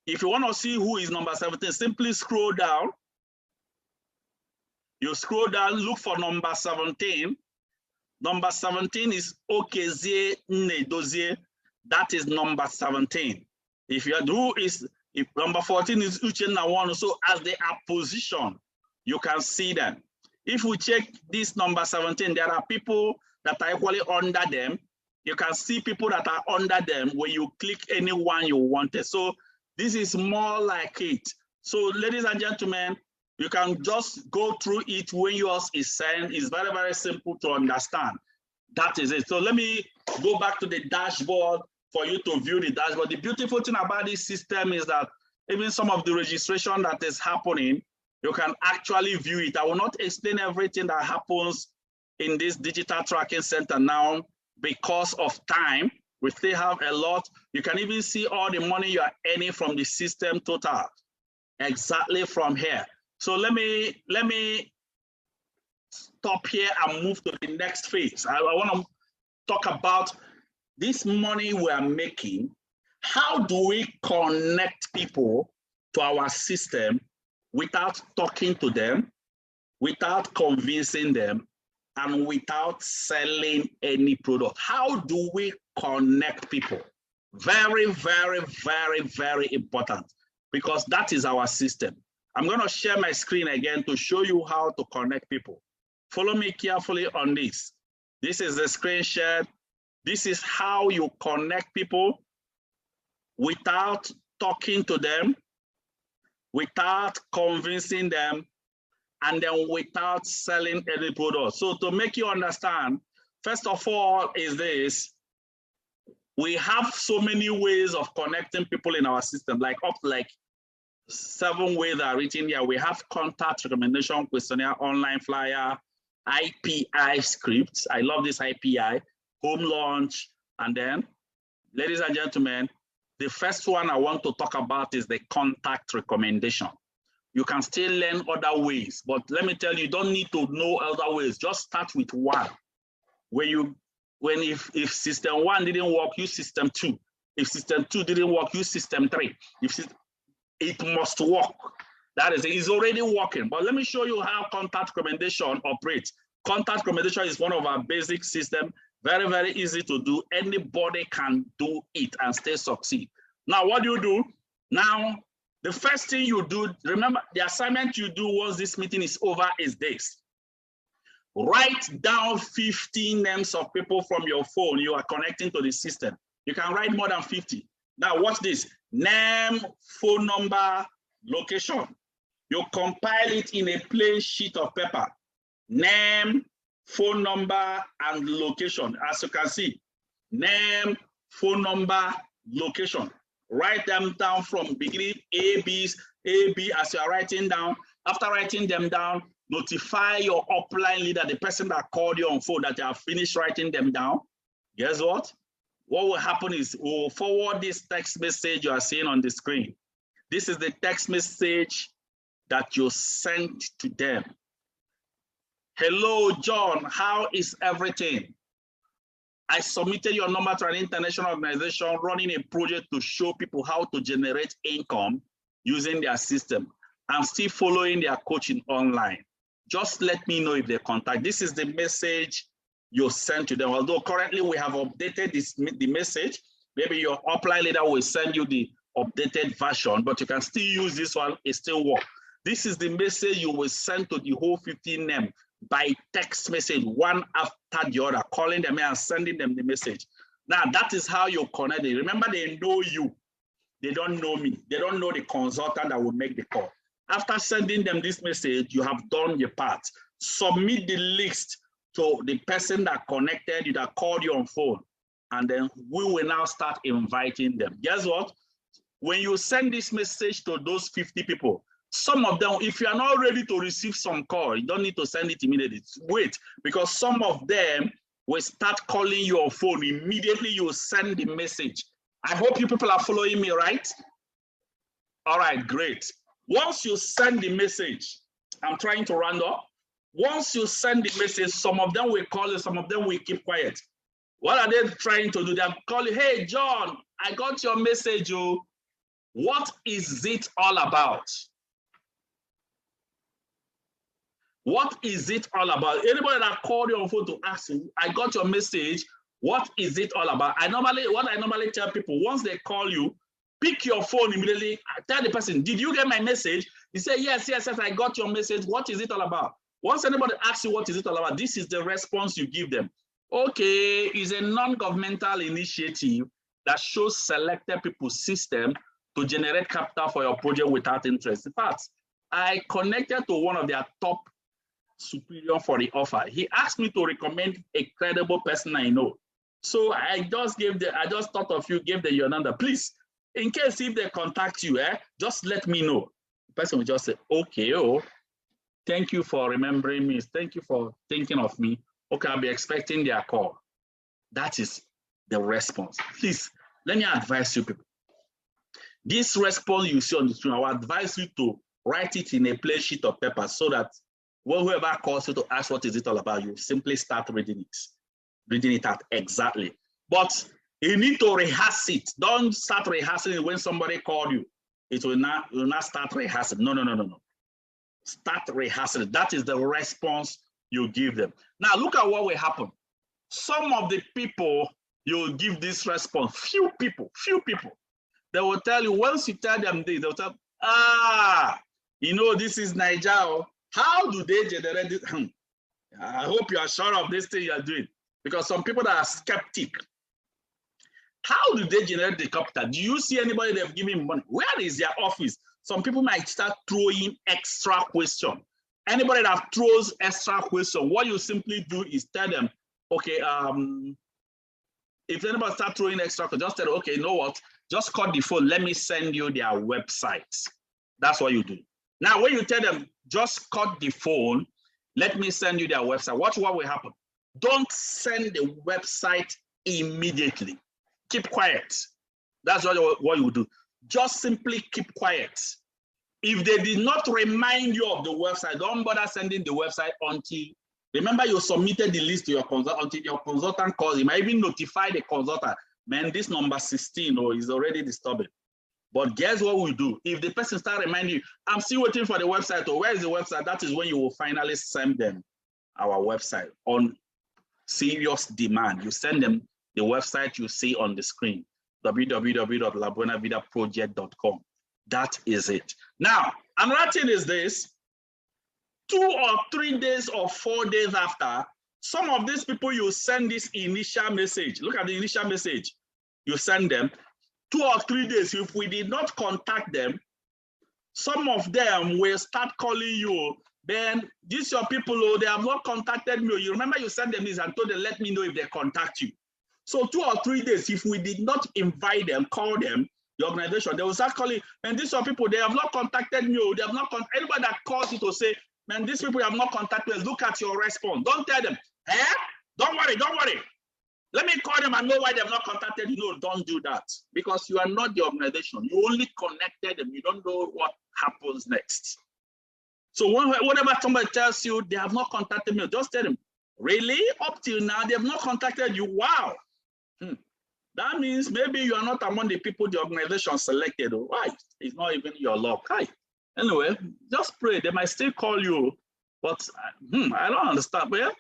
A: If you want to see who is number 17, simply scroll down. You scroll down, look for number 17. Number 17 is Okezie Nnedozie. That is number 17. If number 14 is Uchenna Wanu, so as they are positioned, you can see them. If we check this number 17, there are people that are equally under them. You can see people that are under them when you click any one you wanted. So this is more like it. So ladies and gentlemen, you can just go through it when yours is sent. It's very, very simple to understand. That is it. So let me go back to the dashboard for you to view the dashboard. The beautiful thing about this system is that even some of the registration that is happening, you can actually view it. I will not explain everything that happens in this digital tracking center now because of time. We still have a lot. You can even see all the money you are earning from the system total, exactly from here. So let me stop here and move to the next phase. I want to talk about this money we are making. How do we connect people to our system without talking to them, without convincing them, and without selling any product? How do we connect people? Very, very, very, very important, because that is our system. I'm going to share my screen again to show you how to connect people. Follow me carefully on this. This is the screen shared. This is how you connect people without talking to them, without convincing them, and then without selling any product. So to make you understand, first of all is this: we have so many ways of connecting people in our system, like up to like 7 ways that are written here. We have contact, recommendation, questionnaire, online flyer, IPI scripts. I love this IPI, home launch, and then, ladies and gentlemen, the first one I want to talk about is the contact recommendation. You can still learn other ways, but let me tell you, you don't need to know other ways. Just start with one. If system 1 didn't work, use system 2. If system 2 didn't work, use system 3. It must work. That is, it's already working. But let me show you how contact recommendation operates. Contact recommendation is one of our basic systems. Very, very easy to do. Anybody can do it and still succeed. Now, what do you do? Now, the first thing you do, remember, the assignment you do once this meeting is over is this. Write down 15 names of people from your phone you are connecting to the system. You can write more than 50. Now, watch this. Name, phone number, location. You compile it in a plain sheet of paper. Name, phone number, and location. As you can see, name, phone number, location. Write them down from beginning, A, B, as you are writing down. After writing them down, notify your upline leader, the person that called you on phone, that you have finished writing them down. Guess what? What will happen is we'll forward this text message you are seeing on the screen. This is the text message that you sent to them. Hello, John, how is everything? I submitted your number to an international organization running a project to show people how to generate income using their system. I'm still following their coaching online. Just let me know if they contact. This is the message you sent to them. Although currently we have updated the message, maybe your upline leader will send you the updated version, but you can still use this one, it still works. This is the message you will send to the whole 15 names by text message, one after the other, calling them and sending them the message. Now, that is how you connect it. Remember, they know you. They don't know me. They don't know the consultant that will make the call. After sending them this message, you have done your part. Submit the list to the person that connected you, that called you on phone, and then we will now start inviting them. Guess what? When you send this message to those 50 people, some of them, if you are not ready to receive some call, you don't need to send it immediately. Wait, because some of them will start calling you on phone. Immediately you send the message. I hope you people are following me, right? All right, great. Once you send the message, I'm trying to round up. Once you send the message, some of them will call you, some of them will keep quiet. What are they trying to do? They're calling, hey, John, I got your message. What is it all about? What is it all about? Anybody that called you on phone to ask you, I got your message, what is it all about? What I normally tell people, once they call you, pick your phone immediately, tell the person, did you get my message? You say, yes, I got your message. What is it all about? Once anybody asks you what is it all about, this is the response you give them. Okay, it's a non-governmental initiative that shows selected people's system to generate capital for your project without interest. In fact, I connected to one of their top superior for the offer. He asked me to recommend a credible person I know. So I just thought of you, gave your number. Please, in case if they contact you, just let me know. The person will just say, okay, oh, thank you for remembering me. Thank you for thinking of me. Okay, I'll be expecting their call. That is the response. Please, let me advise you people. This response you see on the screen, I will advise you to write it in a plain sheet of paper so that whoever calls you to ask what is it all about, you simply start reading it out exactly. But you need to rehearse it. Don't start rehearsing it when somebody called you. It will not start rehearsing. No. Start rehearsing. That is the response you give them. Now look at what will happen. Some of the people you give this response, few people, they will tell you, once you tell them this, they'll tell, this is Nigeria. How do they generate this? I hope you are sure of this thing you are doing. Because some people that are skeptic, how do they generate the capital? Do you see anybody they've given money? Where is their office? Some people might start throwing extra question. Anybody that throws extra question, what you simply do is tell them, okay, if anybody start throwing extra question, just tell them, okay, you know what? Just cut the phone. Let me send you their website. That's what you do. Now, when you tell them, just cut the phone, let me send you their website, watch what will happen. Don't send the website immediately. Keep quiet. That's what you do. Just simply keep quiet. If they did not remind you of the website, don't bother sending the website until, remember you submitted the list to your consultant, until your consultant calls. You might even notify the consultant, man, this number 16 is already disturbing. But guess what we do? If the person start reminding you, I'm still waiting for the website, or where is the website? That is when you will finally send them our website on serious demand. You send them the website you see on the screen, www.labuenavidaproject.com. That is it. Now, another thing is this: 2 or 3 days or 4 days after, some of these people, you send this initial message. Look at the initial message. You send them. 2 or 3 days, if we did not contact them, some of them will start calling you. Then these your people, they have not contacted me. You remember you sent them this and told them, let me know if they contact you. So 2 or 3 days, if we did not invite them, call them, the organization, they will start calling, and these are people, they have not contacted me. They have not anybody that calls you to say, man, these people have not contacted us. Look at your response. Don't tell them, don't worry. Let me call them and know why they have not contacted you. No, don't do that, because you are not the organization. You only connected them. You don't know what happens next. So whenever somebody tells you they have not contacted me, just tell them, really? Up till now, they have not contacted you? Wow. That means maybe you are not among the people the organization selected. Why? It's not even your luck. Anyway, just pray. They might still call you, but I don't understand. Well,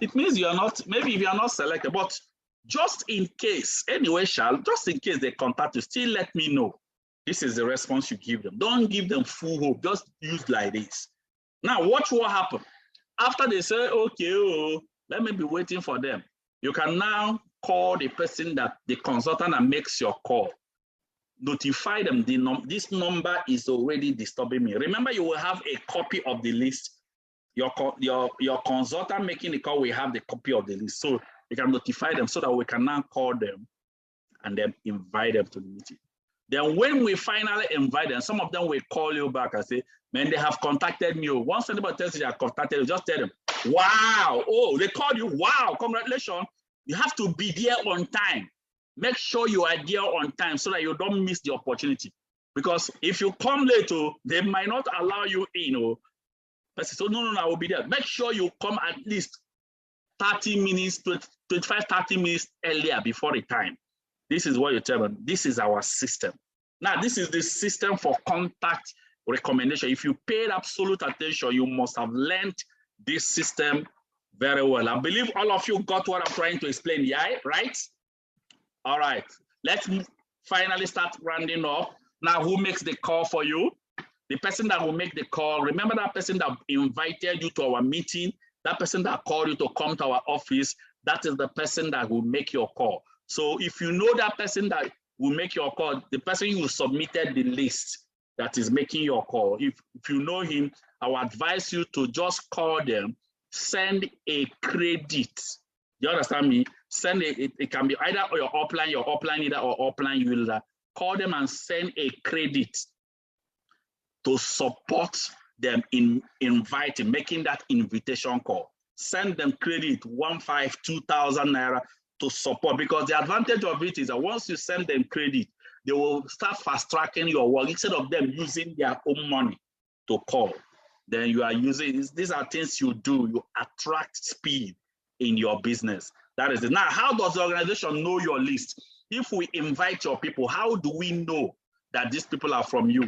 A: it means you are not, maybe if you are not selected, but just in case, anyway, just in case they contact you, still let me know. This is the response you give them. Don't give them full hope. Just use like this. Now, watch what happens. After they say, okay, let me be waiting for them. You can now call the person the consultant that makes your call. Notify them, this number is already disturbing me. Remember, you will have a copy of the list. Your consultant making the call will have the copy of the list. So you can notify them so that we can now call them and then invite them to the meeting. Then when we finally invite them, some of them will call you back and say, man, they have contacted me. Once anybody tells you they have contacted you, just tell them, wow, they called you, wow, congratulations. You have to be there on time. Make sure you are there on time so that you don't miss the opportunity. Because if you come late, they might not allow you in. So no, I will be there. Make sure you come at least 30 minutes, 25, 30 minutes earlier before the time. This is what you tell them. This is our system. Now, this is the system for contact recommendation. If you paid absolute attention, you must have learned this system very well. I believe all of you got what I'm trying to explain, yeah, right? All right, let's finally start rounding up. Now, who makes the call for you? The person that will make the call. Remember that person that invited you to our meeting, that person that called you to come to our office, that is the person that will make your call. So if you know that person that will make your call, the person who submitted the list that is making your call, if you know him, I will advise you to just call them send a credit. You understand me? Send it can be either your upline leader or upline user. Call them and send a credit to support them in inviting, making that invitation call. Send them credit, 2,000 naira to support, because the advantage of it is that once you send them credit, they will start fast tracking your work instead of them using their own money to call. Then you are using, these are things you do, you attract speed in your business. That is it. Now, how does the organization know your list? If we invite your people, how do we know that these people are from you?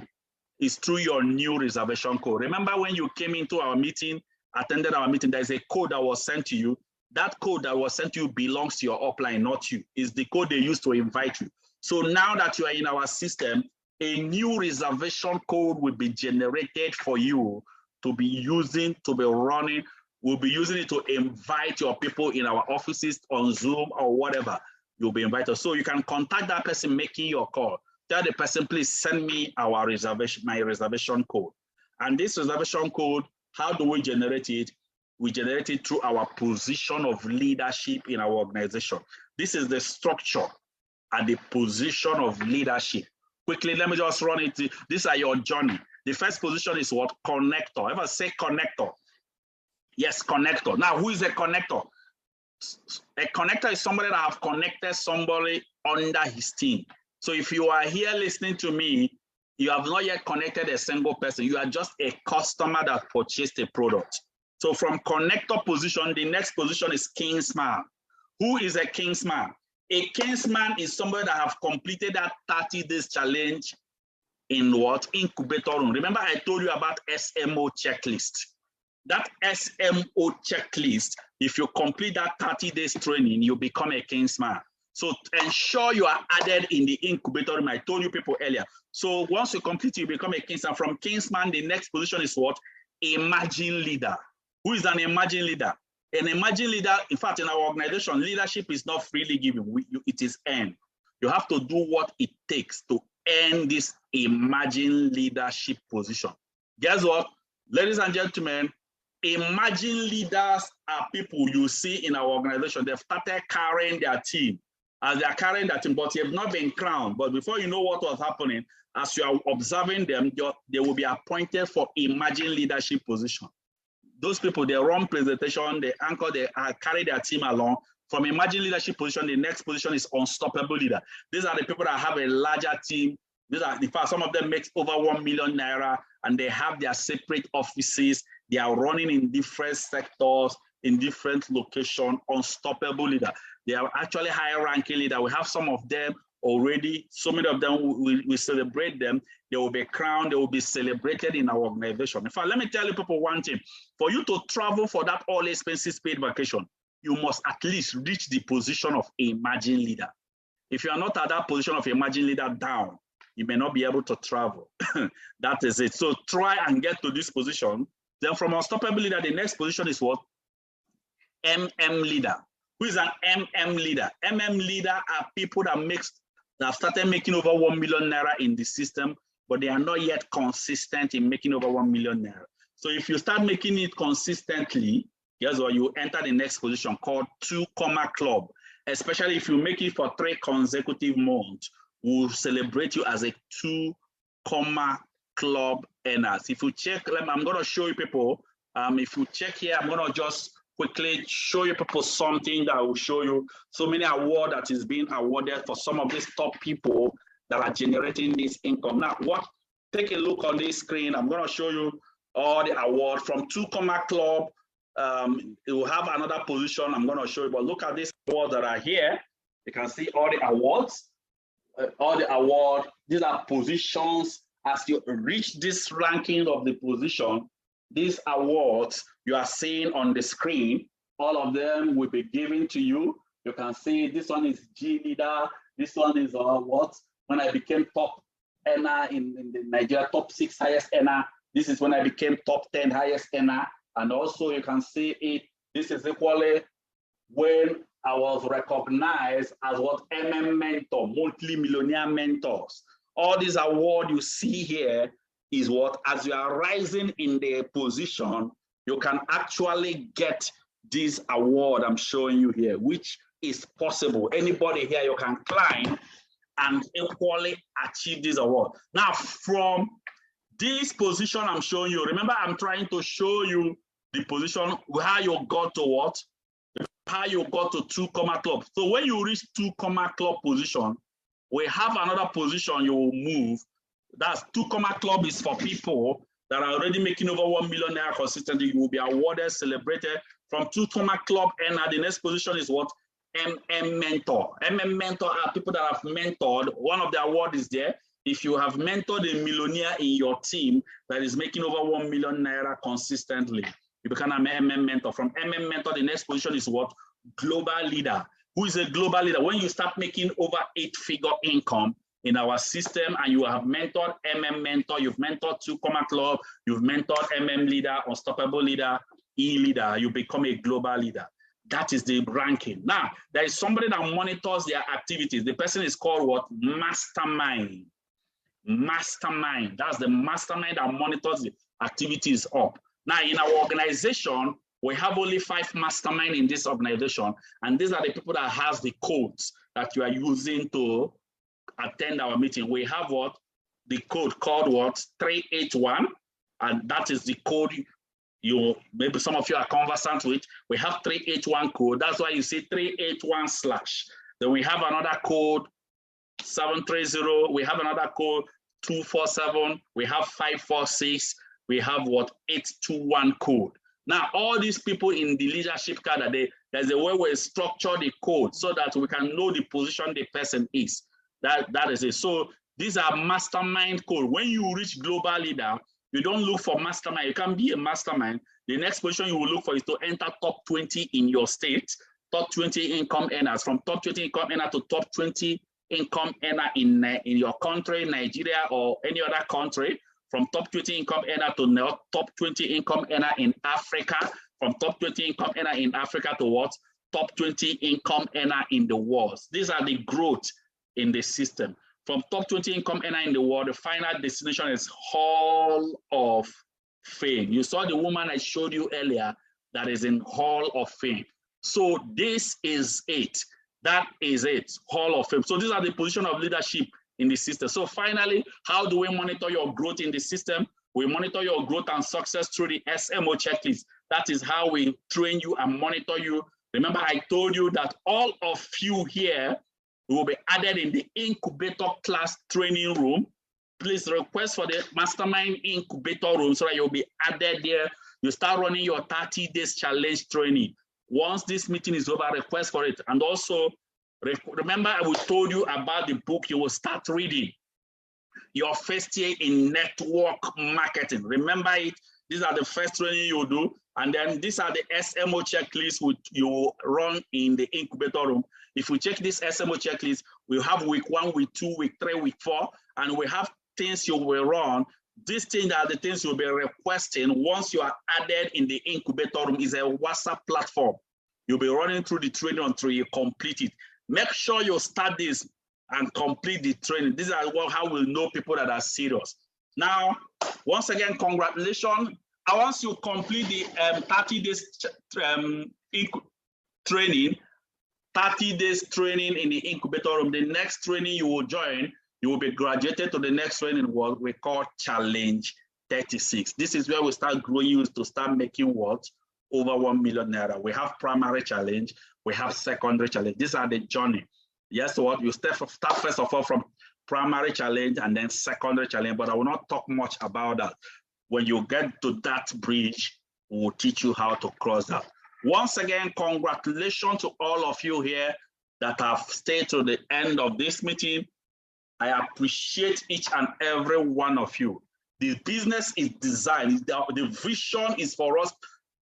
A: It's through your new reservation code. Remember when you came into our meeting, attended our meeting, there's a code that was sent to you. That code that was sent to you belongs to your upline, not you. It's the code they used to invite you. So now that you are in our system, a new reservation code will be generated for you to be using, to be running. We'll be using it to invite your people in our offices on Zoom or whatever. You'll be invited. So you can contact that person making your call. Tell the person, please send me our reservation, my reservation code. And this reservation code, how do we generate it? We generate it through our position of leadership in our organization. This is the structure and the position of leadership. Quickly, let me just run it. These are your journey. The first position is what? Connector. Ever say connector? Yes, connector. Now, who is a connector? A connector is somebody that have connected somebody under his team. So if you are here listening to me, you have not yet connected a single person. You are just a customer that purchased a product. So from connector position, the next position is kingsman. Who is a kingsman? A kingsman is somebody that have completed that 30 days challenge in what? Incubator room. Remember I told you about SMO checklist. That SMO checklist, if you complete that 30 days training, you become a kingsman. So ensure you are added in the incubator room. I told you people earlier. So once you complete, you become a kingsman. From kingsman, the next position is what? Emerging leader. Who is an emerging leader? An emerging leader, in fact, in our organization, leadership is not freely given. It is earned. You have to do what it takes to earn this emerging leadership position. Guess what? Ladies and gentlemen, emerging leaders are people you see in our organization. They've started carrying their team. As they are carrying that team, but they have not been crowned. But before you know what was happening, as you are observing them, they will be appointed for emerging leadership position. Those people, they run presentation, they anchor, they carry their team along. From emerging leadership position, the next position is unstoppable leader. These are the people that have a larger team. These are, in fact, some of them make over 1 million naira, and they have their separate offices. They are running in different sectors, in different locations. Unstoppable leader. They are actually higher ranking leader. We have some of them already. So many of them, we celebrate them. They will be crowned. They will be celebrated in our organization. In fact, let me tell you people one thing. For you to travel for that all expenses paid vacation, you must at least reach the position of emerging leader. If you are not at that position of emerging leader down, you may not be able to travel. That is it. So try and get to this position. Then from unstoppable leader, the next position is what? MM leader. Who is an MM leader? MM leader are people that have started making over 1 million naira in the system, but they are not yet consistent in making over 1 million naira. So if you start making it consistently, guess what? You enter the next position called 2 comma club. Especially if you make it for 3 consecutive months, we'll celebrate you as a 2 comma club earners. If you check, I'm going to show you people. If you check here, I'm going to just quickly show you people something that will show you so many awards that is being awarded for some of these top people that are generating this income. Now, take a look on this screen. I'm going to show you all the awards from 2 comma club. It will have another position I'm going to show you, but look at these awards that are here. You can see all the awards. These are positions. As you reach this ranking of the position, these awards you are seeing on the screen, all of them will be given to you. You can see this one is G leader. This one is when I became top earner in the Nigeria, top 6 highest earner. This is when I became top 10 highest earner. And also you can see it. This is equally when I was recognized as what MM mentor, multi-millionaire mentors. All these awards you see here is what, as you are rising in the position, you can actually get this award I'm showing you here, which is possible. Anybody here, you can climb and equally achieve this award. Now, from this position I'm showing you, remember I'm trying to show you the position, how you got to what? How you got to 2 comma club. So when you reach 2 comma club position, we have another position you will move. That's 2 comma club is for people that are already making over 1 million naira consistently. You will be awarded, celebrated. From 2 comma club, and the next position is what? MM mentor. MM mentor are people that have mentored. One of the awards is there. If you have mentored a millionaire in your team that is making over 1 million naira consistently, you become an MM mentor. From MM mentor, the next position is what? Global leader. Who is a global leader? When you start making over 8-figure income in our system and you have mentored MM mentor, you've mentored 2 comma club, you've mentored MM leader, unstoppable leader, E leader, you become a global leader. That is the ranking. Now, there is somebody that monitors their activities. The person is called what? Mastermind. Mastermind. That's the mastermind that monitors the activities up. Now, in our organization, we have only 5 mastermind in this organization, and these are the people that has the codes that you are using to attend our meeting. We have what? The code called what? 381, and that is the code you, maybe some of you are conversant with. We have 381 code. That's why you see 381/. Then we have another code 730. We have another code 247. We have 546. We have what? 821 code. Now, all these people in the leadership cadre, there's a way we structure the code so that we can know the position the person is. That is it. So these are mastermind code. When you reach global leader, you don't look for mastermind. You can be a mastermind. The next position you will look for is to enter top 20 in your state, top 20 income earners. From top 20 income earner to top 20 income earner in your country, Nigeria, or any other country. From top 20 income earner to top 20 income earner in Africa. From top 20 income earner in Africa to what? Top 20 income earner in the world. These are the growth in the system. From top 20 income earner in the world, the final destination is Hall of Fame. You saw the woman I showed you earlier that is in Hall of Fame. So this is it. That is it, Hall of Fame. So these are the position of leadership in the system. So finally, how do we monitor your growth in the system? We monitor your growth and success through the SMO checklist. That is how we train you and monitor you. Remember, I told you that all of you here will be added in the incubator class training room. Please request for the mastermind incubator room so that you'll be added there. You start running your 30 days challenge training. Once this meeting is over, request for it. And also, remember I told you about the book you will start reading. Your first year in network marketing. Remember it. These are the first training you do. And then these are the SMO checklists which you run in the incubator room. If we check this SMO checklist, we have week 1, week 2, week 3, week 4, and we have things you will run. These things are the things you'll be requesting once you are added in the incubator room. Is a WhatsApp platform. You'll be running through the training until you complete it. Make sure you start this and complete the training. This is how we'll know people that are serious. Now, once again, congratulations. Once you complete the 30 days training, 30 days training in the incubator room, the next training you will join, you will be graduated to the next training, what we call Challenge 36. This is where we start growing you to start making what? Over 1 million naira. We have primary challenge, we have secondary challenge. These are the journey. Yes, what you start first of all from primary challenge and then secondary challenge, but I will not talk much about that. When you get to that bridge, we will teach you how to cross that. Once again, congratulations to all of you here that have stayed to the end of this meeting. I appreciate each and every one of you. The business is designed, the vision is for us,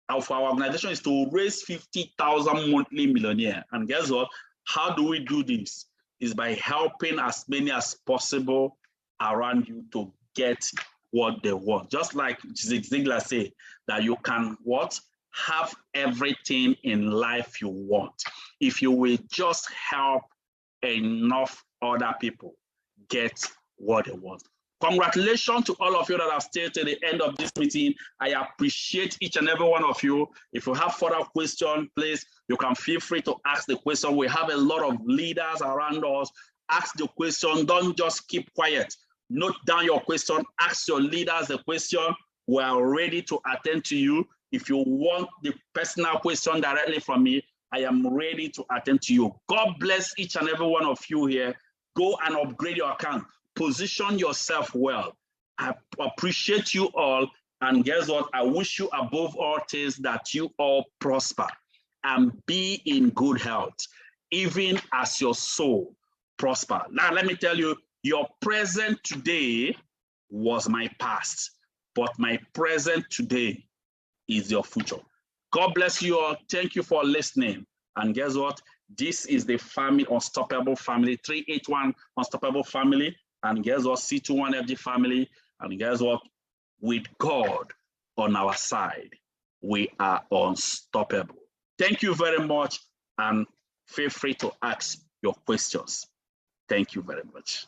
A: of our organization is to raise 50,000 monthly millionaires. And guess what? How do we do this? Is by helping as many as possible around you to get what they want. Just like Zig Ziglar said, that you can what? Have everything in life you want. If you will just help enough other people get what they want. Congratulations to all of you that have stayed to the end of this meeting. I appreciate each and every one of you. If you have further questions, please, you can feel free to ask the question. We have a lot of leaders around us. Ask the question. Don't just keep quiet. Note down your question. Ask your leaders the question. We are ready to attend to you. If you want the personal question directly from me, I am ready to attend to you. God bless each and every one of you here. Go and upgrade your account. Position yourself well. I appreciate you all. And guess what? I wish you above all things that you all prosper and be in good health, even as your soul prosper. Now, let me tell you, your present today was my past, but my present today is your future. God bless you all. Thank you for listening. And guess what? This is the family, Unstoppable Family, 381 Unstoppable Family. And guess what? C21FG family. And guess what? With God on our side, we are unstoppable. Thank you very much. And feel free to ask your questions. Thank you very much.